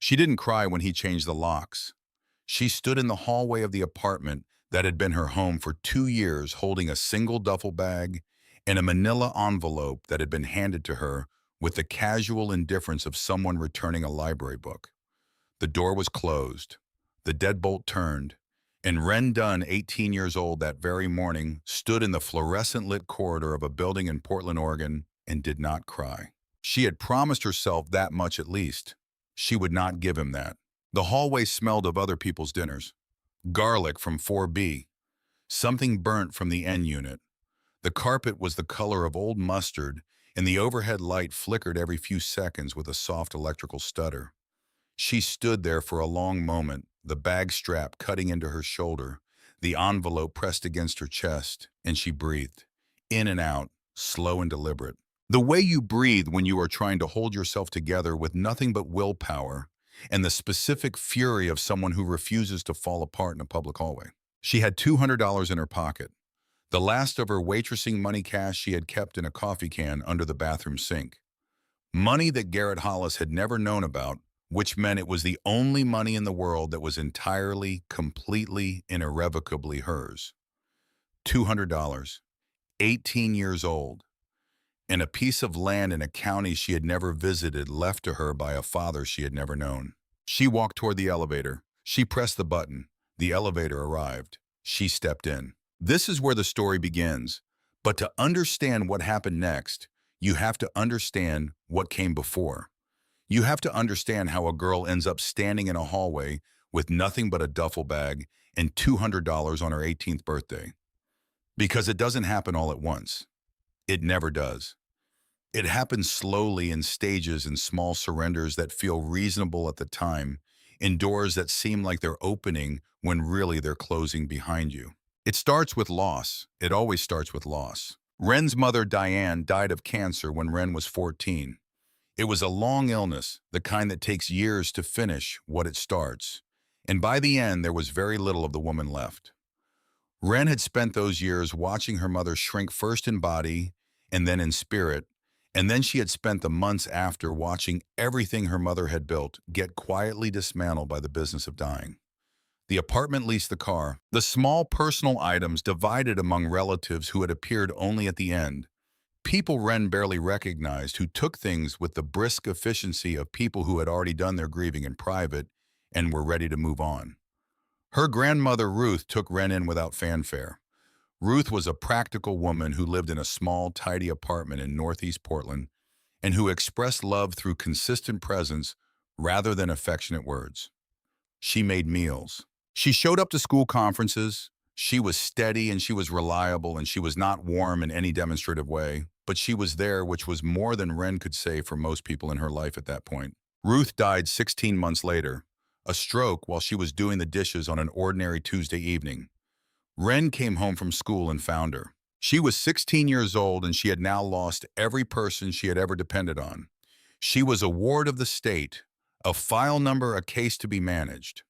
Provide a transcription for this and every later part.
She didn't cry when he changed the locks. She stood in the hallway of the apartment that had been her home for 2 years, holding a single duffel bag and a manila envelope that had been handed to her with the casual indifference of someone returning a library book. The door was closed. The deadbolt turned, and Ren Dunn, 18 years old that very morning, stood in the fluorescent-lit corridor of a building in Portland, Oregon, and did not cry. She had promised herself that much at least. She would not give him that. The hallway smelled of other people's dinners. Garlic from 4B. Something burnt from the N unit. The carpet was the color of old mustard, and the overhead light flickered every few seconds with a soft electrical stutter. She stood there for a long moment, the bag strap cutting into her shoulder, the envelope pressed against her chest, and she breathed, in and out, slow and deliberate. The way you breathe when you are trying to hold yourself together with nothing but willpower and the specific fury of someone who refuses to fall apart in a public hallway. She had $200 in her pocket, the last of her waitressing money cash she had kept in a coffee can under the bathroom sink. Money that Garrett Hollis had never known about, which meant it was the only money in the world that was entirely, completely, and irrevocably hers. $200, 18 years old, and a piece of land in a county she had never visited left to her by a father she had never known. She walked toward the elevator. She pressed the button. The elevator arrived. She stepped in. This is where the story begins. But to understand what happened next, you have to understand what came before. You have to understand how a girl ends up standing in a hallway with nothing but a duffel bag and $200 on her 18th birthday. Because it doesn't happen all at once. It never does. It happens slowly in stages and small surrenders that feel reasonable at the time, in doors that seem like they're opening when really they're closing behind you. It starts with loss. It always starts with loss. Ren's mother, Diane, died of cancer when Ren was 14. It was a long illness, the kind that takes years to finish what it starts. And by the end, there was very little of the woman left. Ren had spent those years watching her mother shrink first in body and then in spirit, and then she had spent the months after watching everything her mother had built get quietly dismantled by the business of dying. The apartment leased the car, the small personal items divided among relatives who had appeared only at the end. People Ren barely recognized who took things with the brisk efficiency of people who had already done their grieving in private and were ready to move on. Her grandmother Ruth took Ren in without fanfare. Ruth was a practical woman who lived in a small, tidy apartment in Northeast Portland and who expressed love through consistent presence rather than affectionate words. She made meals. She showed up to school conferences. She was steady and she was reliable and she was not warm in any demonstrative way, but she was there, which was more than Ren could say for most people in her life at that point. Ruth died 16 months later, a stroke while she was doing the dishes on an ordinary Tuesday evening. Ren came home from school and found her. She was 16 years old and she had now lost every person she had ever depended on. She was a ward of the state, a file number, a case to be managed.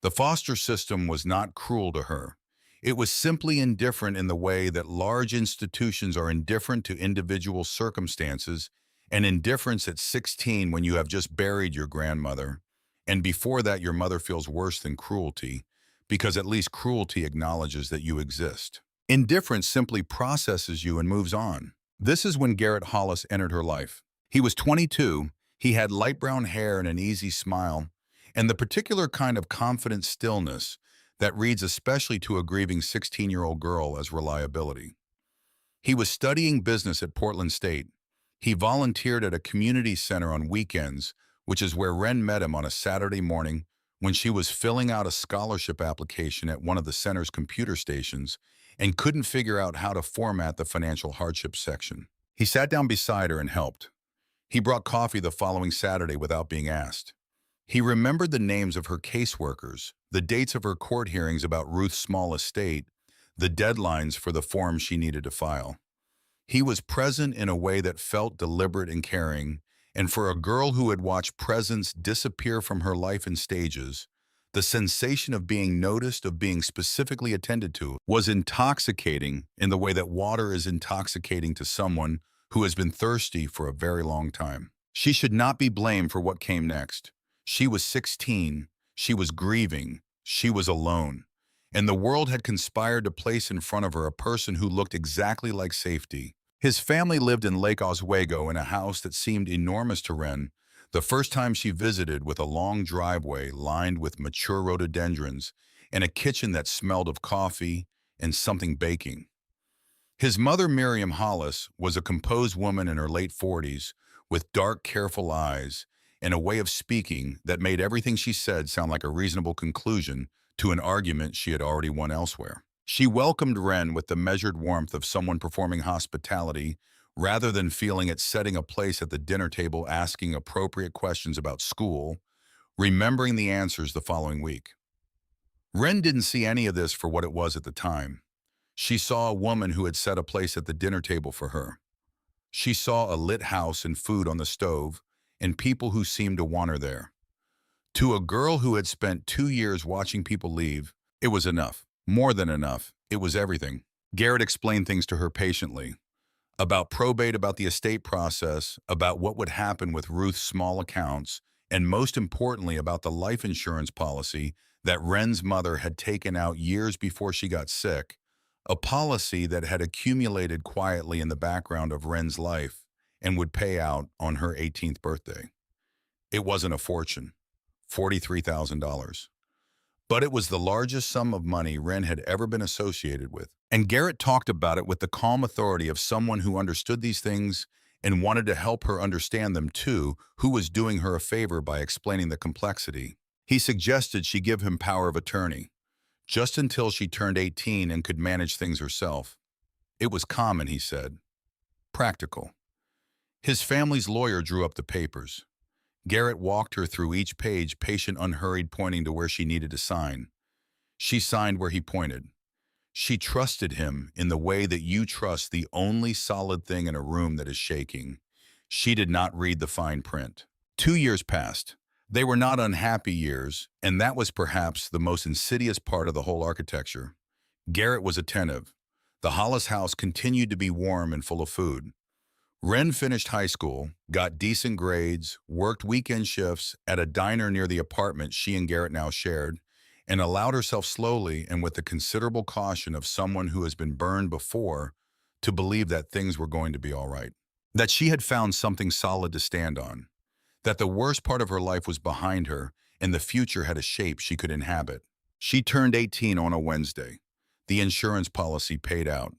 The foster system was not cruel to her. It was simply indifferent in the way that large institutions are indifferent to individual circumstances, and indifference at 16 when you have just buried your grandmother, and before that your mother feels worse than cruelty, because at least cruelty acknowledges that you exist. Indifference simply processes you and moves on. This is when Garrett Hollis entered her life. He was 22, he had light brown hair and an easy smile, and the particular kind of confident stillness that reads especially to a grieving 16-year-old girl as reliability. He was studying business at Portland State. He volunteered at a community center on weekends, which is where Ren met him on a Saturday morning when she was filling out a scholarship application at one of the center's computer stations and couldn't figure out how to format the financial hardship section. He sat down beside her and helped. He brought coffee the following Saturday without being asked. He remembered the names of her caseworkers, the dates of her court hearings about Ruth's small estate, the deadlines for the forms she needed to file. He was present in a way that felt deliberate and caring, and for a girl who had watched presence disappear from her life in stages, the sensation of being noticed, of being specifically attended to, was intoxicating in the way that water is intoxicating to someone who has been thirsty for a very long time. She should not be blamed for what came next. She was 16, she was grieving, she was alone, and the world had conspired to place in front of her a person who looked exactly like safety. His family lived in Lake Oswego in a house that seemed enormous to Wren, the first time she visited, with a long driveway lined with mature rhododendrons and a kitchen that smelled of coffee and something baking. His mother, Miriam Hollis, was a composed woman in her late 40s with dark, careful eyes and a way of speaking that made everything she said sound like a reasonable conclusion to an argument she had already won elsewhere. She welcomed Wren with the measured warmth of someone performing hospitality rather than feeling it setting a place at the dinner table asking appropriate questions about school, remembering the answers the following week. Wren didn't see any of this for what it was at the time. She saw a woman who had set a place at the dinner table for her. She saw a lit house and food on the stove, and people who seemed to want her there. To a girl who had spent 2 years watching people leave, it was enough. More than enough. It was everything. Garrett explained things to her patiently. About probate, about the estate process, about what would happen with Ruth's small accounts, and most importantly about the life insurance policy that Wren's mother had taken out years before she got sick, a policy that had accumulated quietly in the background of Wren's life and would pay out on her 18th birthday. It wasn't a fortune, $43,000. But it was the largest sum of money Wren had ever been associated with. And Garrett talked about it with the calm authority of someone who understood these things and wanted to help her understand them too, who was doing her a favor by explaining the complexity. He suggested she give him power of attorney, just until she turned 18 and could manage things herself. It was common, he said. Practical. His family's lawyer drew up the papers. Garrett walked her through each page, patient, unhurried, pointing to where she needed to sign. She signed where he pointed. She trusted him in the way that you trust the only solid thing in a room that is shaking. She did not read the fine print. 2 years passed. They were not unhappy years, and that was perhaps the most insidious part of the whole architecture. Garrett was attentive. The Hollis house continued to be warm and full of food. Wren finished high school, got decent grades, worked weekend shifts at a diner near the apartment she and Garrett now shared, and allowed herself slowly and with the considerable caution of someone who has been burned before to believe that things were going to be all right, that she had found something solid to stand on, that the worst part of her life was behind her and the future had a shape she could inhabit. She turned 18 on a Wednesday. The insurance policy paid out.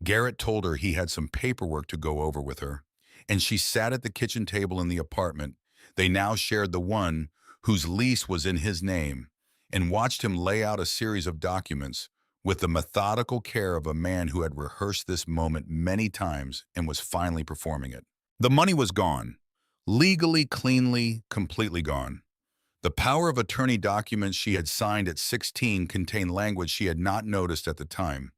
Garrett told her he had some paperwork to go over with her, and she sat at the kitchen table in the apartment they now shared, the one whose lease was in his name, and watched him lay out a series of documents with the methodical care of a man who had rehearsed this moment many times and was finally performing it. The money was gone. Legally, cleanly, completely gone. The power of attorney documents she had signed at 16 contained language she had not noticed at the time.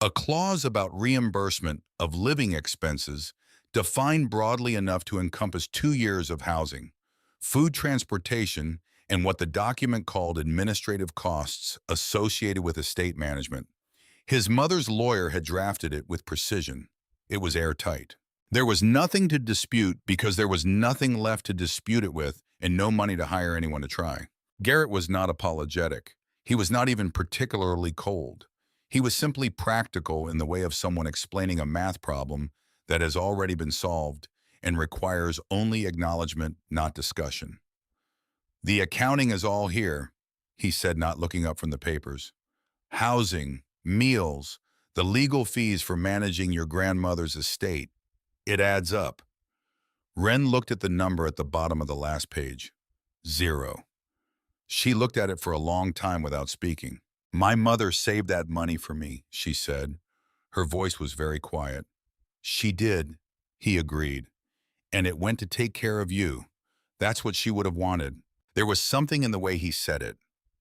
A clause about reimbursement of living expenses defined broadly enough to encompass 2 years of housing, food, transportation, and what the document called administrative costs associated with estate management. His mother's lawyer had drafted it with precision. It was airtight. There was nothing to dispute because there was nothing left to dispute it with and no money to hire anyone to try. Garrett was not apologetic. He was not even particularly cold. He was simply practical in the way of someone explaining a math problem that has already been solved and requires only acknowledgement, not discussion. The accounting is all here, he said, not looking up from the papers. Housing, meals, the legal fees for managing your grandmother's estate. It adds up. Wren looked at the number at the bottom of the last page. 0. She looked at it for a long time without speaking. My mother saved that money for me, she said. Her voice was very quiet. She did, he agreed. And it went to take care of you. That's what she would have wanted. There was something in the way he said it.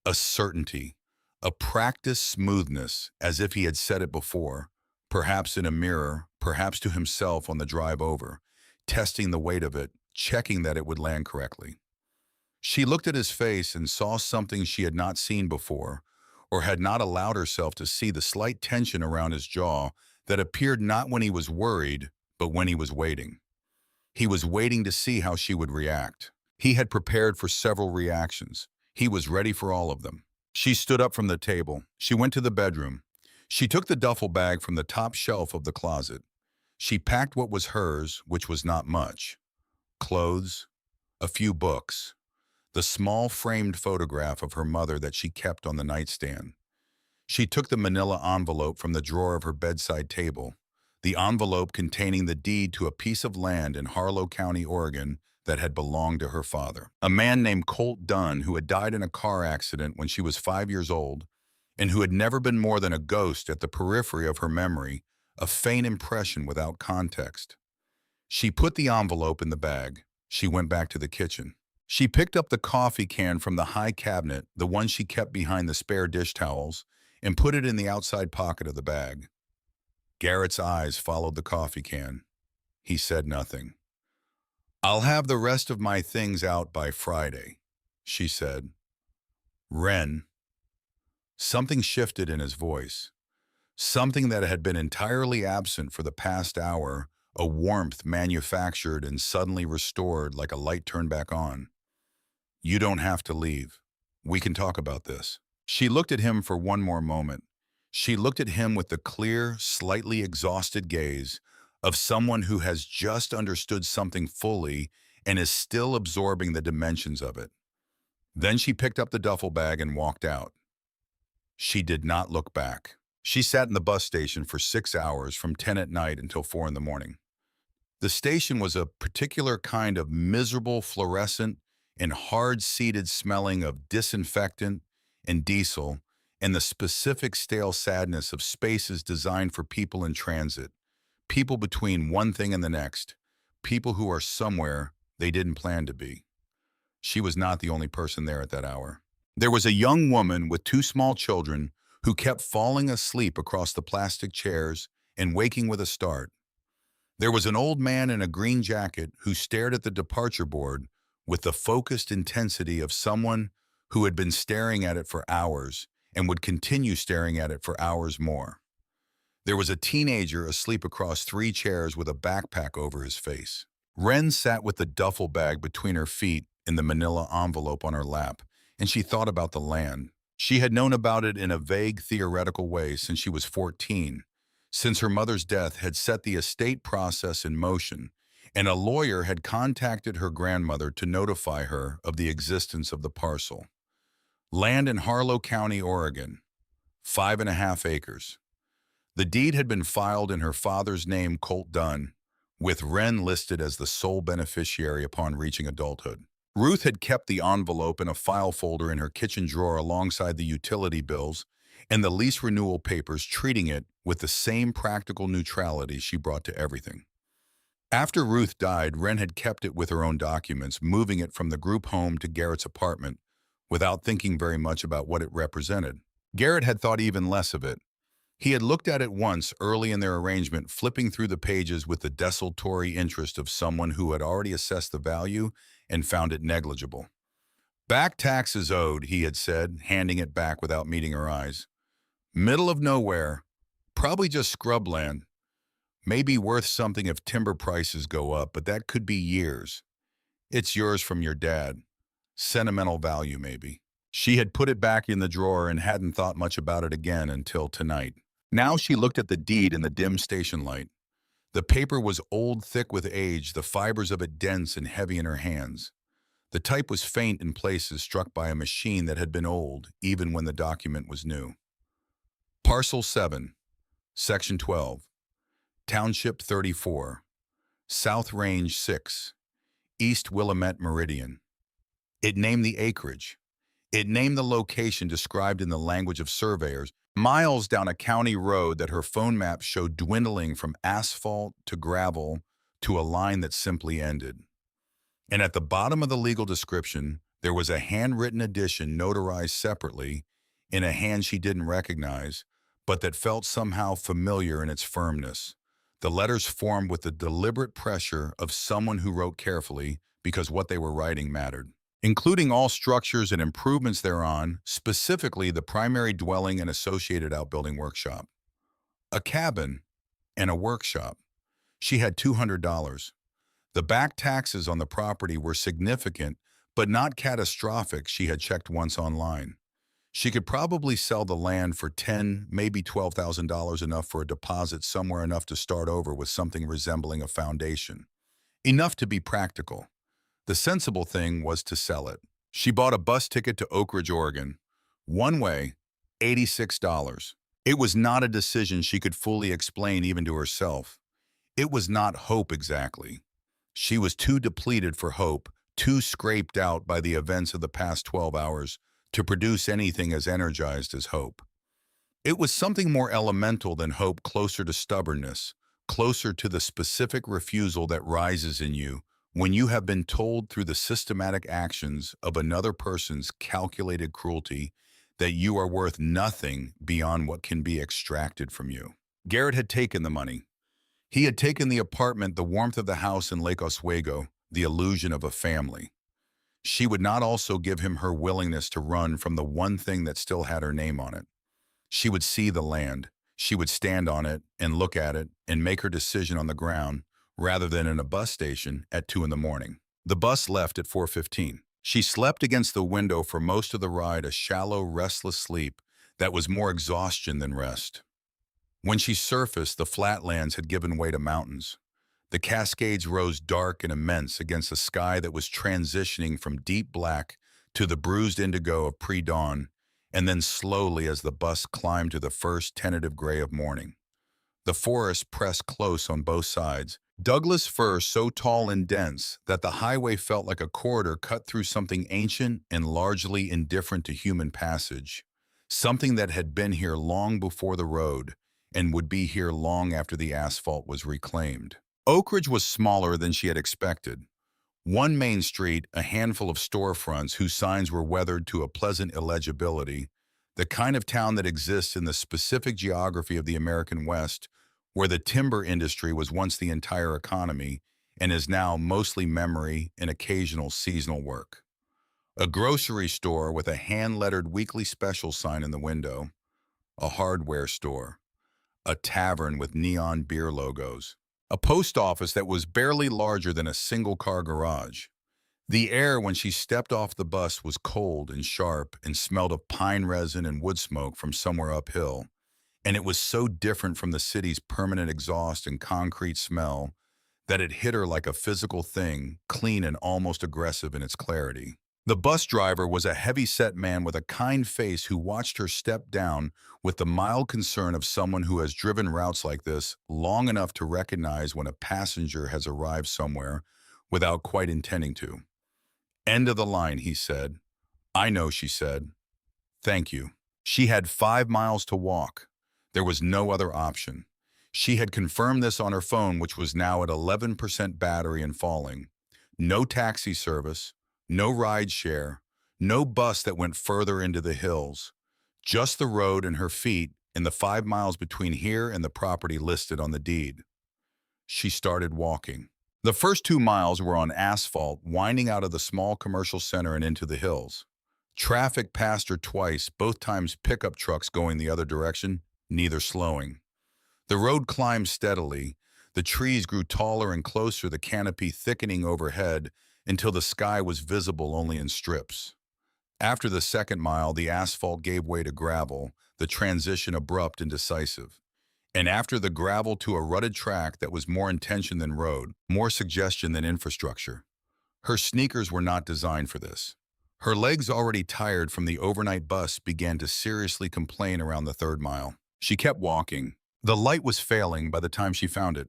A certainty. A practiced smoothness, as if he had said it before, perhaps in a mirror, perhaps to himself on the drive over, testing the weight of it, checking that it would land correctly. She looked at his face and saw something she had not seen before, or had not allowed herself to see, the slight tension around his jaw that appeared not when he was worried, but when he was waiting. He was waiting to see how she would react. He had prepared for several reactions. He was ready for all of them. She stood up from the table. She went to the bedroom. She took the duffel bag from the top shelf of the closet. She packed what was hers, which was not much. Clothes, a few books, the small framed photograph of her mother that she kept on the nightstand. She took the manila envelope from the drawer of her bedside table, the envelope containing the deed to a piece of land in Harlow County, Oregon, that had belonged to her father. A man named Colt Dunn, who had died in a car accident when she was 5 years old, and who had never been more than a ghost at the periphery of her memory, a faint impression without context. She put the envelope in the bag. She went back to the kitchen. She picked up the coffee can from the high cabinet, the one she kept behind the spare dish towels, and put it in the outside pocket of the bag. Garrett's eyes followed the coffee can. He said nothing. "I'll have the rest of my things out by Friday," she said. "Wren." Something shifted in his voice. Something that had been entirely absent for the past hour, a warmth manufactured and suddenly restored like a light turned back on. "You don't have to leave. We can talk about this." She looked at him for one more moment. She looked at him with the clear, slightly exhausted gaze of someone who has just understood something fully and is still absorbing the dimensions of it. Then she picked up the duffel bag and walked out. She did not look back. She sat in the bus station for 6 hours from 10 at night until 4 in the morning. The station was a particular kind of miserable fluorescent and hard-seated smelling of disinfectant and diesel and the specific stale sadness of spaces designed for people in transit, people between one thing and the next, people who are somewhere they didn't plan to be. She was not the only person there at that hour. There was a young woman with two small children who kept falling asleep across the plastic chairs and waking with a start. There was an old man in a green jacket who stared at the departure board with the focused intensity of someone who had been staring at it for hours and would continue staring at it for hours more. There was a teenager asleep across 3 chairs with a backpack over his face. Wren sat with the duffel bag between her feet and the manila envelope on her lap, and she thought about the land. She had known about it in a vague, theoretical way since she was 14, since her mother's death had set the estate process in motion, and a lawyer had contacted her grandmother to notify her of the existence of the parcel. Land in Harlow County, Oregon, 5.5 acres. The deed had been filed in her father's name, Colt Dunn, with Wren listed as the sole beneficiary upon reaching adulthood. Ruth had kept the envelope in a file folder in her kitchen drawer alongside the utility bills and the lease renewal papers, treating it with the same practical neutrality she brought to everything. After Ruth died, Wren had kept it with her own documents, moving it from the group home to Garrett's apartment without thinking very much about what it represented. Garrett had thought even less of it. He had looked at it once early in their arrangement, flipping through the pages with the desultory interest of someone who had already assessed the value and found it negligible. "Back taxes owed," he had said, handing it back without meeting her eyes. "Middle of nowhere. Probably just scrubland. Maybe worth something if timber prices go up, but that could be years. It's yours from your dad. Sentimental value, maybe." She had put it back in the drawer and hadn't thought much about it again until tonight. Now she looked at the deed in the dim station light. The paper was old, thick with age, the fibers of it dense and heavy in her hands. The type was faint in places, struck by a machine that had been old, even when the document was new. Parcel 7, Section 12, Township 34, South Range 6, East Willamette Meridian. It named the acreage. It named the location described in the language of surveyors, miles down a county road that her phone map showed dwindling from asphalt to gravel to a line that simply ended. And at the bottom of the legal description, there was a handwritten addition notarized separately in a hand she didn't recognize, but that felt somehow familiar in its firmness. The letters formed with the deliberate pressure of someone who wrote carefully because what they were writing mattered, including all structures and improvements thereon, specifically the primary dwelling and associated outbuilding workshop. A cabin and a workshop. She had $200. The back taxes on the property were significant, but not catastrophic. She had checked once online. She could probably sell the land for $10, maybe $12,000, enough for a deposit somewhere, enough to start over with something resembling a foundation. Enough to be practical. The sensible thing was to sell it. She bought a bus ticket to Oak Ridge, Oregon. One way, $86. It was not a decision she could fully explain even to herself. It was not hope exactly. She was too depleted for hope, too scraped out by the events of the past 12 hours to produce anything as energized as hope. It was something more elemental than hope, closer to stubbornness, closer to the specific refusal that rises in you when you have been told through the systematic actions of another person's calculated cruelty that you are worth nothing beyond what can be extracted from you. Garrett had taken the money. He had taken the apartment, the warmth of the house in Lake Oswego, the illusion of a family. She would not also give him her willingness to run from the one thing that still had her name on it. She would see the land. She would stand on it and look at it and make her decision on the ground rather than in a bus station at 2 in the morning. The bus left at 4:15. She slept against the window for most of the ride, a shallow, restless sleep that was more exhaustion than rest. When she surfaced, the flatlands had given way to mountains. The Cascades rose dark and immense against a sky that was transitioning from deep black to the bruised indigo of pre-dawn, and then slowly as the bus climbed to the first tentative gray of morning. The forest pressed close on both sides, Douglas fir so tall and dense that the highway felt like a corridor cut through something ancient and largely indifferent to human passage, something that had been here long before the road and would be here long after the asphalt was reclaimed. Oak Ridge was smaller than she had expected. One main street, a handful of storefronts whose signs were weathered to a pleasant illegibility, the kind of town that exists in the specific geography of the American West, where the timber industry was once the entire economy and is now mostly memory and occasional seasonal work. A grocery store with a hand-lettered weekly special sign in the window, a hardware store, a tavern with neon beer logos, a post office that was barely larger than a single-car garage. The air when she stepped off the bus was cold and sharp and smelled of pine resin and wood smoke from somewhere uphill, and it was so different from the city's permanent exhaust and concrete smell that it hit her like a physical thing, clean and almost aggressive in its clarity. The bus driver was a heavy-set man with a kind face who watched her step down with the mild concern of someone who has driven routes like this long enough to recognize when a passenger has arrived somewhere without quite intending to. "End of the line," he said. "I know," she said. "Thank you." She had 5 miles to walk. There was no other option. She had confirmed this on her phone, which was now at 11% battery and falling. No taxi service, no ride share, no bus that went further into the hills. Just the road and her feet in the 5 miles between here and the property listed on the deed. She started walking. The first 2 miles were on asphalt, winding out of the small commercial center and into the hills. Traffic passed her twice, both times pickup trucks going the other direction, neither slowing. The road climbed steadily. The trees grew taller and closer, the canopy thickening overhead until the sky was visible only in strips. After the second mile, the asphalt gave way to gravel, the transition abrupt and decisive. And after the gravel to a rutted track that was more intention than road, more suggestion than infrastructure. Her sneakers were not designed for this. Her legs, already tired from the overnight bus, began to seriously complain around the 3rd mile. She kept walking. The light was failing by the time she found it.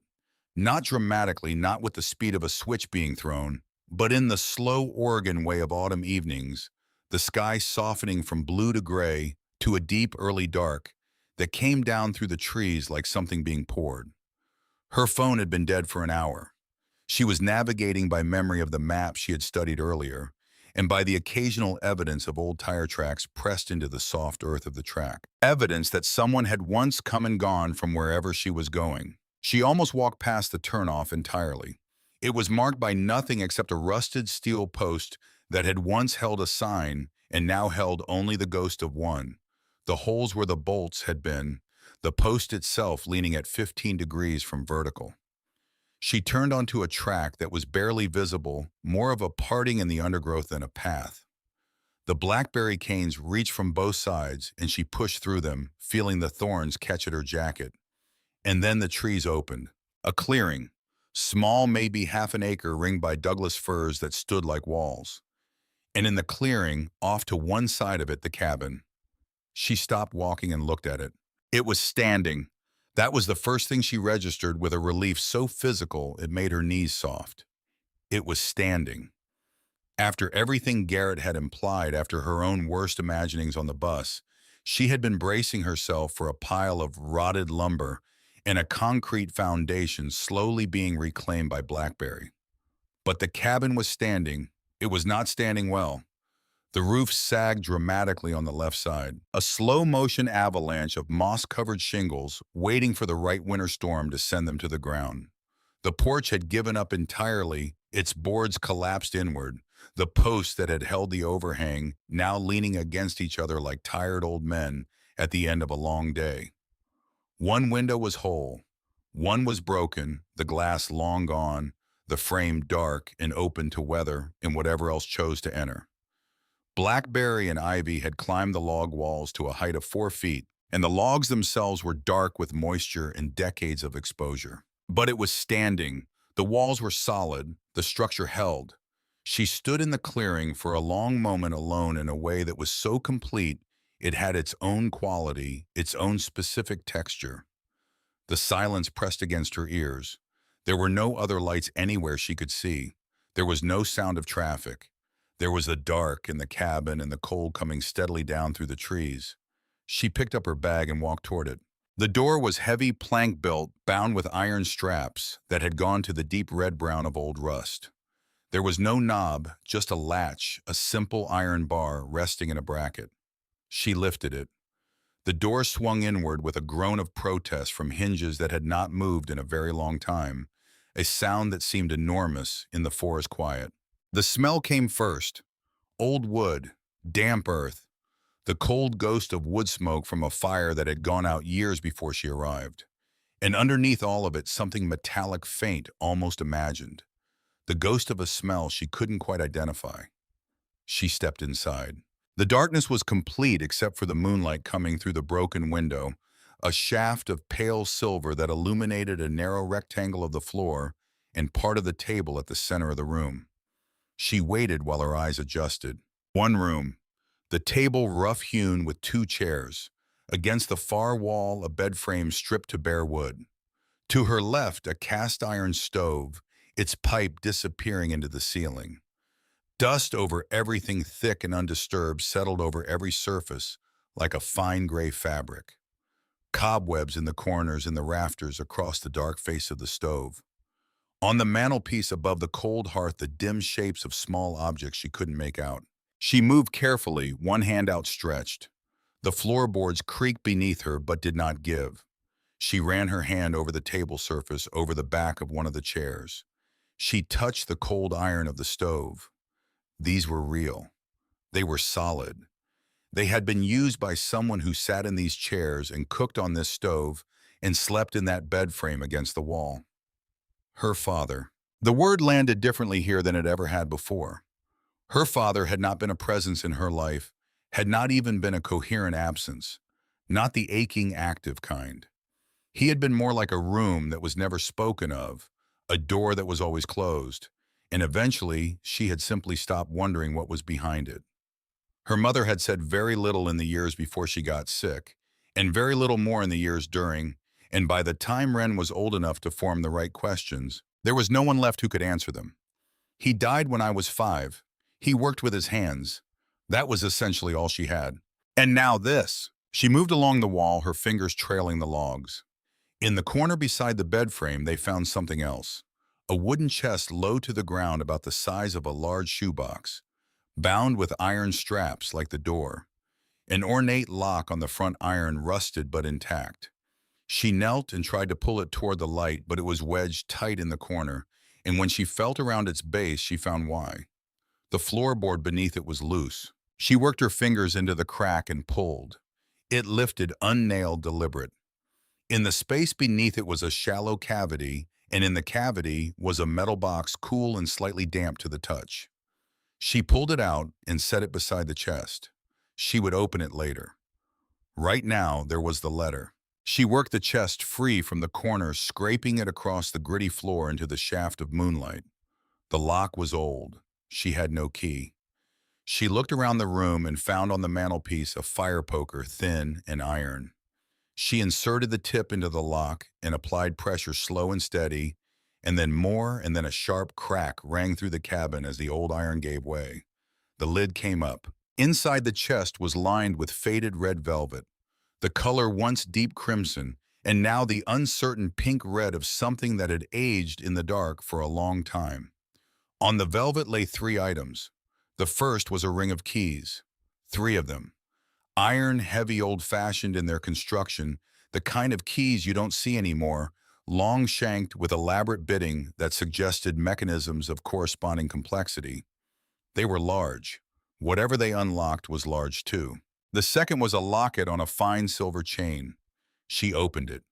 Not dramatically, not with the speed of a switch being thrown, but in the slow Oregon way of autumn evenings, the sky softening from blue to gray to a deep early dark that came down through the trees like something being poured. Her phone had been dead for an hour. She was navigating by memory of the map she had studied earlier, and by the occasional evidence of old tire tracks pressed into the soft earth of the track. Evidence that someone had once come and gone from wherever she was going. She almost walked past the turnoff entirely. It was marked by nothing except a rusted steel post that had once held a sign and now held only the ghost of one. The holes where the bolts had been, the post itself leaning at 15 degrees from vertical. She turned onto a track that was barely visible, more of a parting in the undergrowth than a path. The blackberry canes reached from both sides, and she pushed through them, feeling the thorns catch at her jacket. And then the trees opened. A clearing, small, maybe half an acre, ringed by Douglas firs that stood like walls. And in the clearing, off to one side of it, the cabin. She stopped walking and looked at it. It was standing. That was the first thing she registered, with a relief so physical it made her knees soft. It was standing. After everything Garrett had implied, after her own worst imaginings on the bus, she had been bracing herself for a pile of rotted lumber and a concrete foundation slowly being reclaimed by Blackberry. But the cabin was standing. It was not standing well. The roof sagged dramatically on the left side, a slow-motion avalanche of moss-covered shingles waiting for the right winter storm to send them to the ground. The porch had given up entirely, its boards collapsed inward, the posts that had held the overhang now leaning against each other like tired old men at the end of a long day. One window was whole, one was broken, the glass long gone, the frame dark and open to weather and whatever else chose to enter. Blackberry and ivy had climbed the log walls to a height of 4 feet, and the logs themselves were dark with moisture and decades of exposure. But it was standing. The walls were solid, the structure held. She stood in the clearing for a long moment alone in a way that was so complete it had its own quality, its own specific texture. The silence pressed against her ears. There were no other lights anywhere she could see. There was no sound of traffic. There was the dark in the cabin and the cold coming steadily down through the trees. She picked up her bag and walked toward it. The door was heavy, plank-built, bound with iron straps that had gone to the deep red-brown of old rust. There was no knob, just a latch, a simple iron bar resting in a bracket. She lifted it. The door swung inward with a groan of protest from hinges that had not moved in a very long time, a sound that seemed enormous in the forest quiet. The smell came first. Old wood, damp earth, the cold ghost of wood smoke from a fire that had gone out years before she arrived. And underneath all of it, something metallic faint, almost imagined. The ghost of a smell she couldn't quite identify. She stepped inside. The darkness was complete except for the moonlight coming through the broken window, a shaft of pale silver that illuminated a narrow rectangle of the floor and part of the table at the center of the room. She waited while her eyes adjusted. One room, the table rough-hewn with 2 chairs. Against the far wall, a bed frame stripped to bare wood. To her left, a cast-iron stove, its pipe disappearing into the ceiling. Dust over everything thick and undisturbed settled over every surface like a fine gray fabric. Cobwebs in the corners and the rafters across the dark face of the stove. On the mantelpiece above the cold hearth, the dim shapes of small objects she couldn't make out. She moved carefully, one hand outstretched. The floorboards creaked beneath her but did not give. She ran her hand over the table surface, over the back of one of the chairs. She touched the cold iron of the stove. These were real. They were solid. They had been used by someone who sat in these chairs and cooked on this stove and slept in that bed frame against the wall. Her father. The word landed differently here than it ever had before. Her father had not been a presence in her life, had not even been a coherent absence, not the aching, active kind. He had been more like a room that was never spoken of, a door that was always closed, and eventually she had simply stopped wondering what was behind it. Her mother had said very little in the years before she got sick, and very little more in the years during, and by the time Ren was old enough to form the right questions, there was no one left who could answer them. He died when I was 5. He worked with his hands. That was essentially all she had. And now this. She moved along the wall, her fingers trailing the logs. In the corner beside the bed frame, they found something else. A wooden chest low to the ground about the size of a large shoebox, bound with iron straps like the door. An ornate lock on the front iron, rusted but intact. She knelt and tried to pull it toward the light, but it was wedged tight in the corner, and when she felt around its base, she found why. The floorboard beneath it was loose. She worked her fingers into the crack and pulled. It lifted, unnailed, deliberate. In the space beneath it was a shallow cavity, and in the cavity was a metal box, cool and slightly damp to the touch. She pulled it out and set it beside the chest. She would open it later. Right now, there was the letter. She worked the chest free from the corner, scraping it across the gritty floor into the shaft of moonlight. The lock was old. She had no key. She looked around the room and found on the mantelpiece a fire poker, thin and iron. She inserted the tip into the lock and applied pressure slow and steady, and then more, and then a sharp crack rang through the cabin as the old iron gave way. The lid came up. Inside the chest was lined with faded red velvet, the color once deep crimson, and now the uncertain pink red of something that had aged in the dark for a long time. On the velvet lay 3 items. The first was a ring of keys, 3 of them. Iron, heavy, old-fashioned in their construction, the kind of keys you don't see anymore, long-shanked with elaborate bitting that suggested mechanisms of corresponding complexity. They were large. Whatever they unlocked was large too. The second was a locket on a fine silver chain. She opened it.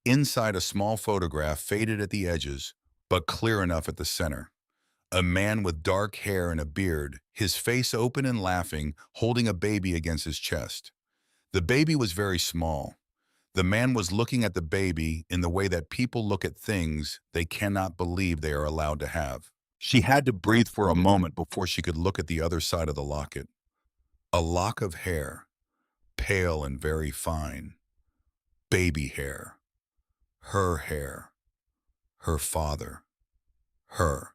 Inside, a small photograph, faded at the edges, but clear enough at the center. A man with dark hair and a beard, his face open and laughing, holding a baby against his chest. The baby was very small. The man was looking at the baby in the way that people look at things they cannot believe they are allowed to have. She had to breathe for a moment before she could look at the other side of the locket. A lock of hair, pale and very fine. Baby hair. Her father, her.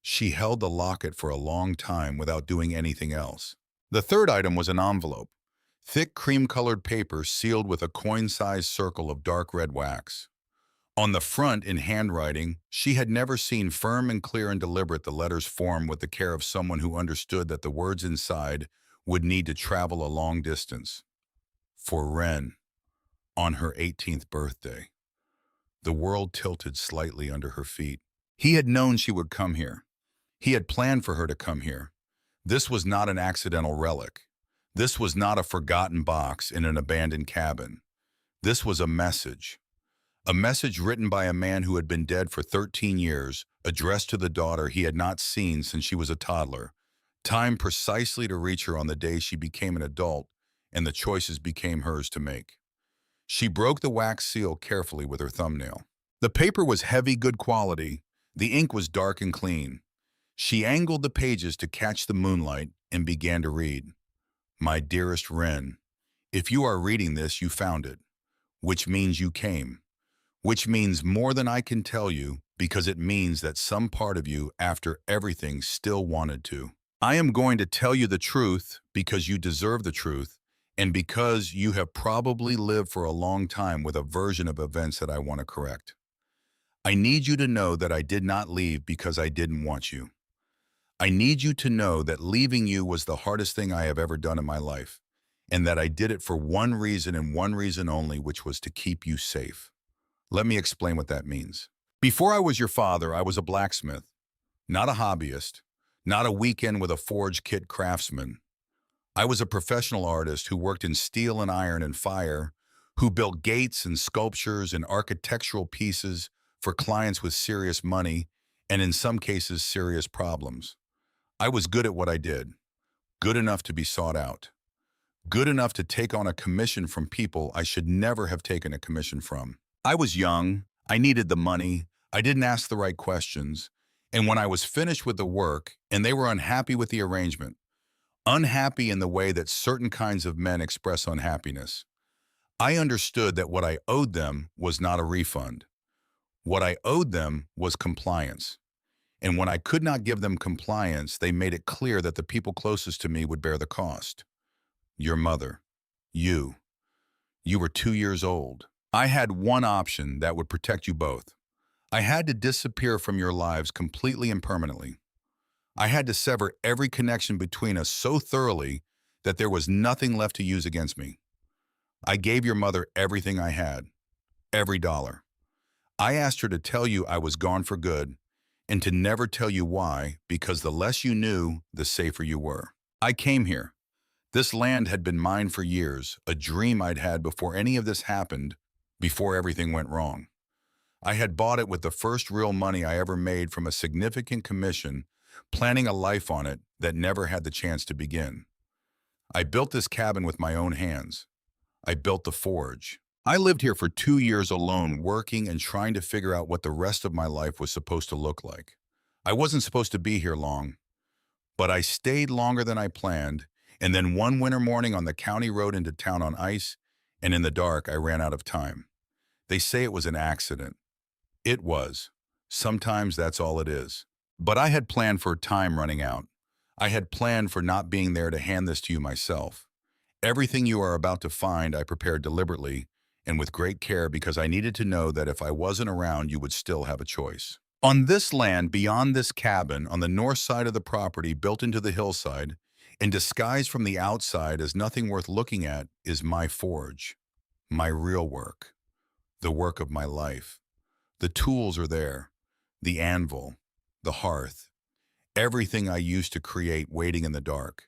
She held the locket for a long time without doing anything else. The third item was an envelope, thick cream-colored paper sealed with a coin-sized circle of dark red wax. On the front, in handwriting, she had never seen firm and clear and deliberate the letters form with the care of someone who understood that the words inside would need to travel a long distance. For Wren, on her 18th birthday. The world tilted slightly under her feet. He had known she would come here. He had planned for her to come here. This was not an accidental relic. This was not a forgotten box in an abandoned cabin. This was a message. A message written by a man who had been dead for 13 years, addressed to the daughter he had not seen since she was a toddler, timed precisely to reach her on the day she became an adult and the choices became hers to make. She broke the wax seal carefully with her thumbnail. The paper was heavy, good quality. The ink was dark and clean. She angled the pages to catch the moonlight and began to read. My dearest Wren, if you are reading this, you found it, which means you came, which means more than I can tell you, because it means that some part of you, after everything, still wanted to. I am going to tell you the truth because you deserve the truth, and because you have probably lived for a long time with a version of events that I want to correct. I need you to know that I did not leave because I didn't want you. I need you to know that leaving you was the hardest thing I have ever done in my life, and that I did it for one reason and one reason only, which was to keep you safe. Let me explain what that means. Before I was your father, I was a blacksmith, not a hobbyist, not a weekend with a forge kit craftsman. I was a professional artist who worked in steel and iron and fire, who built gates and sculptures and architectural pieces for clients with serious money and in some cases serious problems. I was good at what I did, good enough to be sought out, good enough to take on a commission from people I should never have taken a commission from. I was young, I needed the money, I didn't ask the right questions, and when I was finished with the work and they were unhappy with the arrangement, unhappy in the way that certain kinds of men express unhappiness, I understood that what I owed them was not a refund. What I owed them was compliance. And when I could not give them compliance, they made it clear that the people closest to me would bear the cost. Your mother. You. You were 2 years old. I had one option that would protect you both. I had to disappear from your lives completely and permanently. I had to sever every connection between us so thoroughly that there was nothing left to use against me. I gave your mother everything I had, every dollar. I asked her to tell you I was gone for good, and to never tell you why, because the less you knew, the safer you were. I came here. This land had been mine for years, a dream I'd had before any of this happened, before everything went wrong. I had bought it with the first real money I ever made from a significant commission, planning a life on it that never had the chance to begin. I built this cabin with my own hands. I built the forge. I lived here for 2 years alone, working and trying to figure out what the rest of my life was supposed to look like. I wasn't supposed to be here long, but I stayed longer than I planned, and then one winter morning on the county road into town on ice, and in the dark, I ran out of time. They say it was an accident. It was. Sometimes that's all it is. But I had planned for time running out. I had planned for not being there to hand this to you myself. Everything you are about to find, I prepared deliberately and with great care because I needed to know that if I wasn't around, you would still have a choice. On this land, beyond this cabin, on the north side of the property built into the hillside, and disguised from the outside as nothing worth looking at, is my forge, my real work, the work of my life. The tools are there, the anvil, the hearth, everything I used to create waiting in the dark.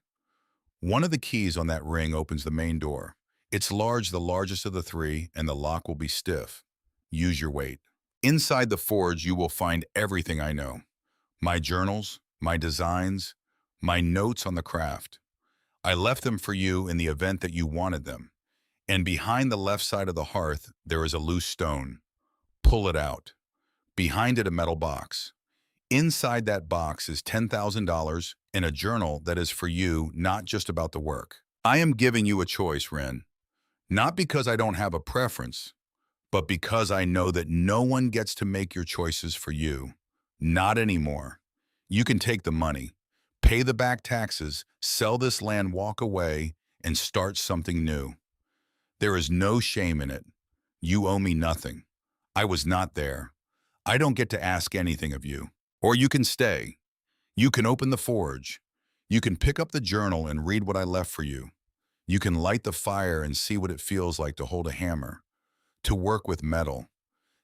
One of the keys on that ring opens the main door. It's large, the largest of the three, and the lock will be stiff. Use your weight. Inside the forge, you will find everything I know. My journals, my designs, my notes on the craft. I left them for you in the event that you wanted them. And behind the left side of the hearth, there is a loose stone. Pull it out. Behind it, a metal box. Inside that box is $10,000 and a journal that is for you, not just about the work. I am giving you a choice, Ren. Not because I don't have a preference, but because I know that no one gets to make your choices for you. Not anymore. You can take the money, pay the back taxes, sell this land, walk away, and start something new. There is no shame in it. You owe me nothing. I was not there. I don't get to ask anything of you. Or you can stay. You can open the forge. You can pick up the journal and read what I left for you. You can light the fire and see what it feels like to hold a hammer, to work with metal,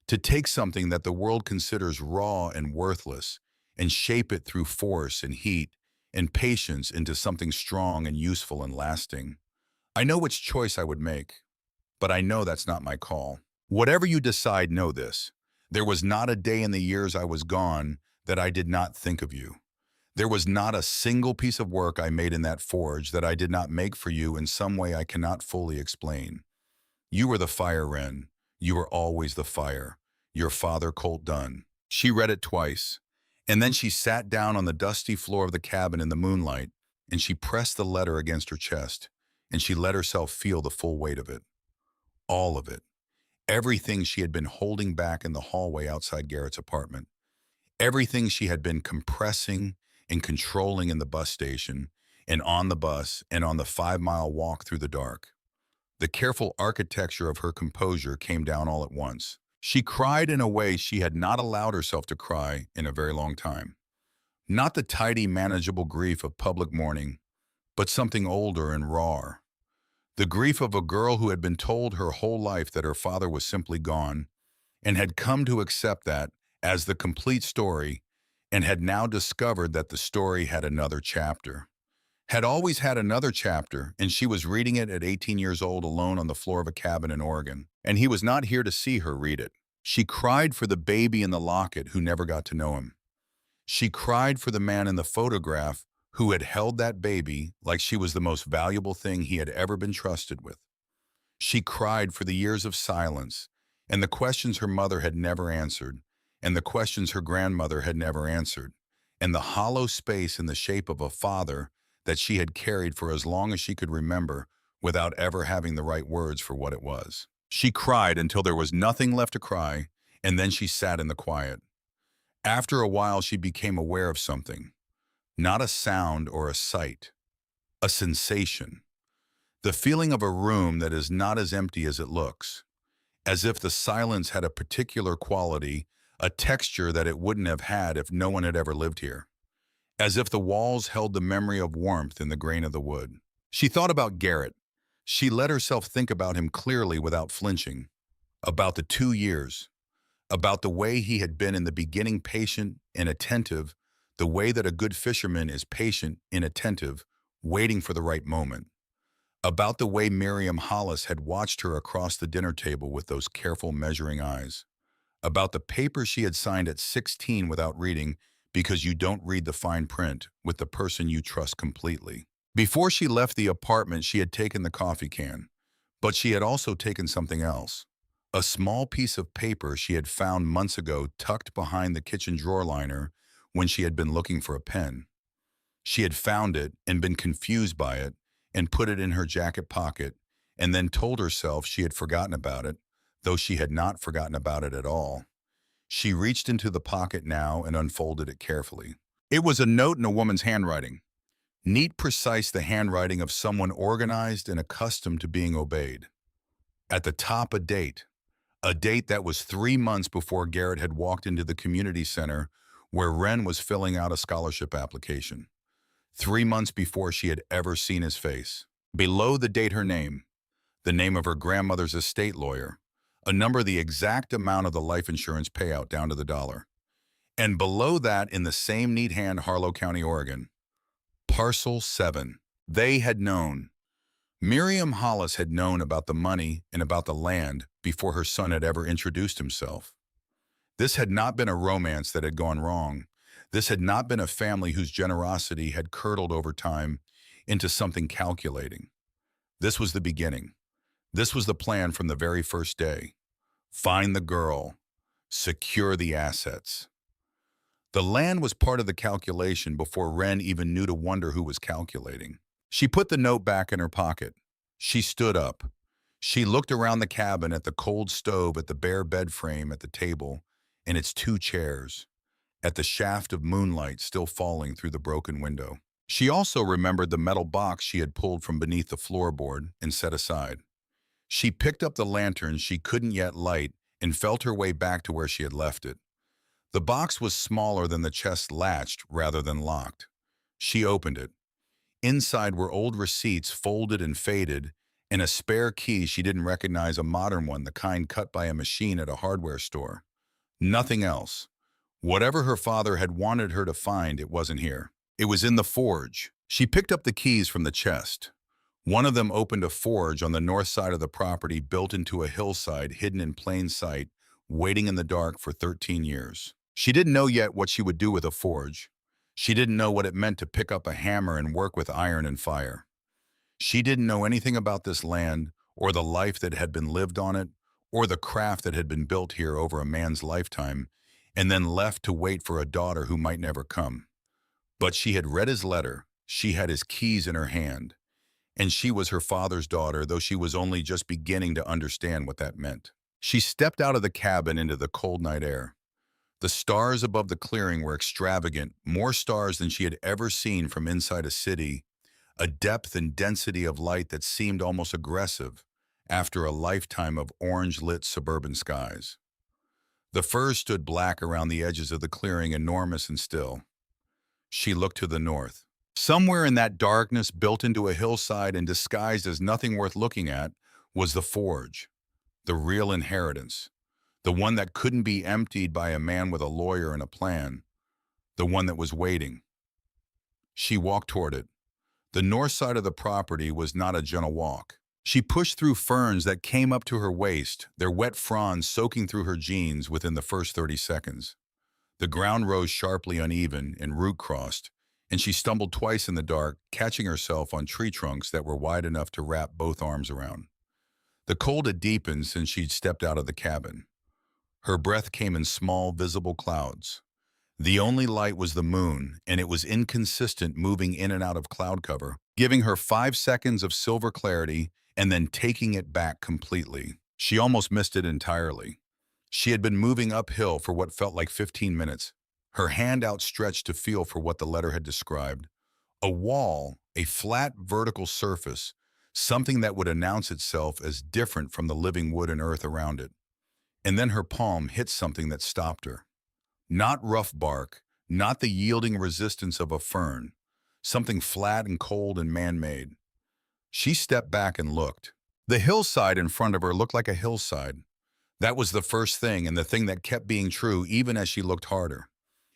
to take something that the world considers raw and worthless and shape it through force and heat and patience into something strong and useful and lasting. I know which choice I would make, but I know that's not my call. Whatever you decide, know this. There was not a day in the years I was gone that I did not think of you. There was not a single piece of work I made in that forge that I did not make for you in some way I cannot fully explain. You were the fire, Wren. You were always the fire. Your father, Colt Dunn. She read it twice, and then she sat down on the dusty floor of the cabin in the moonlight, and she pressed the letter against her chest, and she let herself feel the full weight of it. All of it. Everything she had been holding back in the hallway outside Garrett's apartment. Everything she had been compressing and controlling in the bus station, and on the bus, and on the 5-mile walk through the dark. The careful architecture of her composure came down all at once. She cried in a way she had not allowed herself to cry in a very long time. Not the tidy, manageable grief of public mourning, but something older and rawer. The grief of a girl who had been told her whole life that her father was simply gone, and had come to accept that as the complete story, and had now discovered that the story had another chapter. Had always had another chapter, and she was reading it at 18 years old alone on the floor of a cabin in Oregon, and he was not here to see her read it. She cried for the baby in the locket who never got to know him. She cried for the man in the photograph who had held that baby like she was the most valuable thing he had ever been trusted with. She cried for the years of silence, and the questions her mother had never answered, and the questions her grandmother had never answered, and the hollow space in the shape of a father that she had carried for as long as she could remember without ever having the right words for what it was. She cried until there was nothing left to cry, and then she sat in the quiet. After a while, she became aware of something. Not a sound or a sight, a sensation. The feeling of a room that is not as empty as it looks, as if the silence had a particular quality, a texture that it wouldn't have had if no one had ever lived here. As if the walls held the memory of warmth in the grain of the wood. She thought about Garrett. She let herself think about him clearly without flinching. About the 2 years. About the way he had been in the beginning, patient and attentive, the way that a good fisherman is patient and attentive, waiting for the right moment. About the way Miriam Hollis had watched her across the dinner table with those careful measuring eyes. about the paper she had signed at 16 without reading because you don't read the fine print with the person you trust completely. Before she left the apartment, she had taken the coffee can, but she had also taken something else. A small piece of paper she had found months ago tucked behind the kitchen drawer liner when she had been looking for a pen. She had found it and been confused by it and put it in her jacket pocket and then told herself she had forgotten about it, though she had not forgotten about it at all. She reached into the pocket now and unfolded it carefully. It was a note in a woman's handwriting. Neat, precise, the handwriting of someone organized and accustomed to being obeyed. At the top, a date that was 3 months before Garrett had walked into the community center where Wren was filling out a scholarship application. 3 months before she had ever seen his face. Below the date, her name, the name of her grandmother's estate lawyer, a number the exact amount of the life insurance payout down to the dollar. And below that, in the same neat hand, Harlow County, Oregon, Parcel 7. They had known. Miriam Hollis had known about the money and about the land before her son had ever introduced himself. This had not been a romance that had gone wrong. This had not been a family whose generosity had curdled over time into something calculating. This was the beginning. This was the plan from the very first day. Find the girl. Secure the assets. The land was part of the calculation before Wren even knew to wonder who was calculating. She put the note back in her pocket. She stood up. She looked around the cabin at the cold stove, at the bare bed frame at the table, and its 2 chairs, at the shaft of moonlight still falling through the broken window. She also remembered the metal box she had pulled from beneath the floorboard and set aside. She picked up the lantern she couldn't yet light and felt her way back to where she had left it. The box was smaller than the chest, latched rather than locked. She opened it. Inside were old receipts folded and faded, and a spare key she didn't recognize, a modern one, the kind cut by a machine at a hardware store. Nothing else. Whatever her father had wanted her to find, it wasn't here. It was in the forge. She picked up the keys from the chest. One of them opened a forge on the north side of the property, built into a hillside, hidden in plain sight, waiting in the dark for 13 years. She didn't know yet what she would do with a forge. She didn't know what it meant to pick up a hammer and work with iron and fire. She didn't know anything about this land, or the life that had been lived on it, or the craft that had been built here over a man's lifetime, and then left to wait for a daughter who might never come. But she had read his letter, she had his keys in her hand, and she was her father's daughter, though she was only just beginning to understand what that meant. She stepped out of the cabin into the cold night air. The stars above the clearing were extravagant, more stars than she had ever seen from inside a city, a depth and density of light that seemed almost aggressive after a lifetime of orange-lit suburban skies. The firs stood black around the edges of the clearing, enormous and still. She looked to the north. Somewhere in that darkness, built into a hillside and disguised as nothing worth looking at, was the forge, the real inheritance, the one that couldn't be emptied by a man with a lawyer and a plan, the one that was waiting. She walked toward it. The north side of the property was not a gentle walk. She pushed through ferns that came up to her waist, their wet fronds soaking through her jeans within the first 30 seconds. The ground rose sharply uneven and root-crossed, and she stumbled twice in the dark, catching herself on tree trunks that were wide enough to wrap both arms around. The cold had deepened since she'd stepped out of the cabin. Her breath came in small, visible clouds. The only light was the moon, and it was inconsistent, moving in and out of cloud cover, giving her 5 seconds of silver clarity and then taking it back completely. She almost missed it entirely. She had been moving uphill for what felt like 15 minutes, her hand outstretched to feel for what the letter had described. A wall, a flat vertical surface, something that would announce itself as different from the living wood and earth around it. And then her palm hit something that stopped her. Not rough bark, not the yielding resistance of a fern, something flat and cold and man-made. She stepped back and looked. The hillside in front of her looked like a hillside. That was the first thing, and the thing that kept being true even as she looked harder.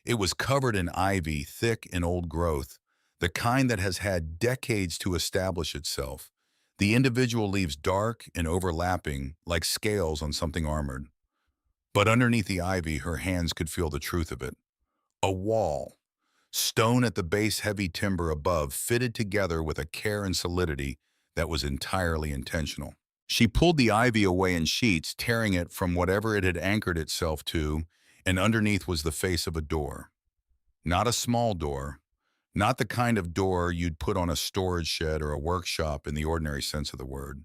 It was covered in ivy, thick and old growth, the kind that has had decades to establish itself, the individual leaves dark and overlapping like scales on something armored. But underneath the ivy, her hands could feel the truth of it. A wall. Stone at the base, heavy timber above, fitted together with a care and solidity that was entirely intentional. She pulled the ivy away in sheets, tearing it from whatever it had anchored itself to, and underneath was the face of a door. Not a small door, not the kind of door you'd put on a storage shed or a workshop in the ordinary sense of the word.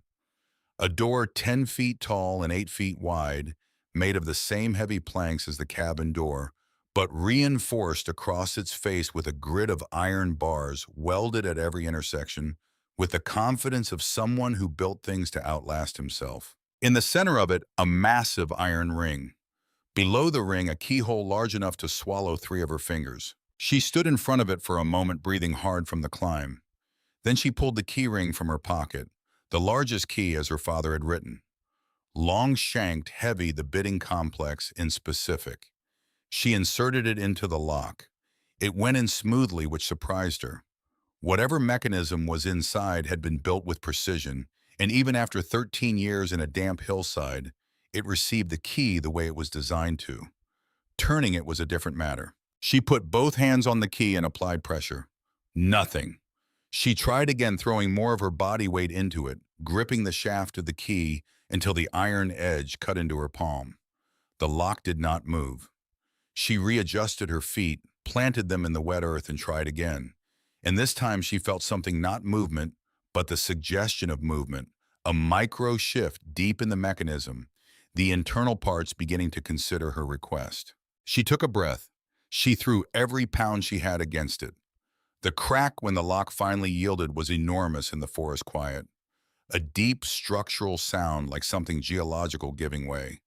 A door 10 feet tall and 8 feet wide, made of the same heavy planks as the cabin door, but reinforced across its face with a grid of iron bars welded at every intersection, with the confidence of someone who built things to outlast himself. In the center of it, a massive iron ring. Below the ring, a keyhole large enough to swallow 3 of her fingers. She stood in front of it for a moment, breathing hard from the climb. Then she pulled the key ring from her pocket, the largest key as her father had written. Long-shanked, heavy, the bidding complex in specific. She inserted it into the lock. It went in smoothly, which surprised her. Whatever mechanism was inside had been built with precision, and even after 13 years in a damp hillside, it received the key the way it was designed to. Turning it was a different matter. She put both hands on the key and applied pressure. Nothing. She tried again, throwing more of her body weight into it, gripping the shaft of the key until the iron edge cut into her palm. The lock did not move. She readjusted her feet, planted them in the wet earth, and tried again. And this time she felt something, not movement, but the suggestion of movement, a micro shift deep in the mechanism, the internal parts beginning to consider her request. She took a breath. She threw every pound she had against it. The crack when the lock finally yielded was enormous in the forest quiet. A deep structural sound like something geological giving way.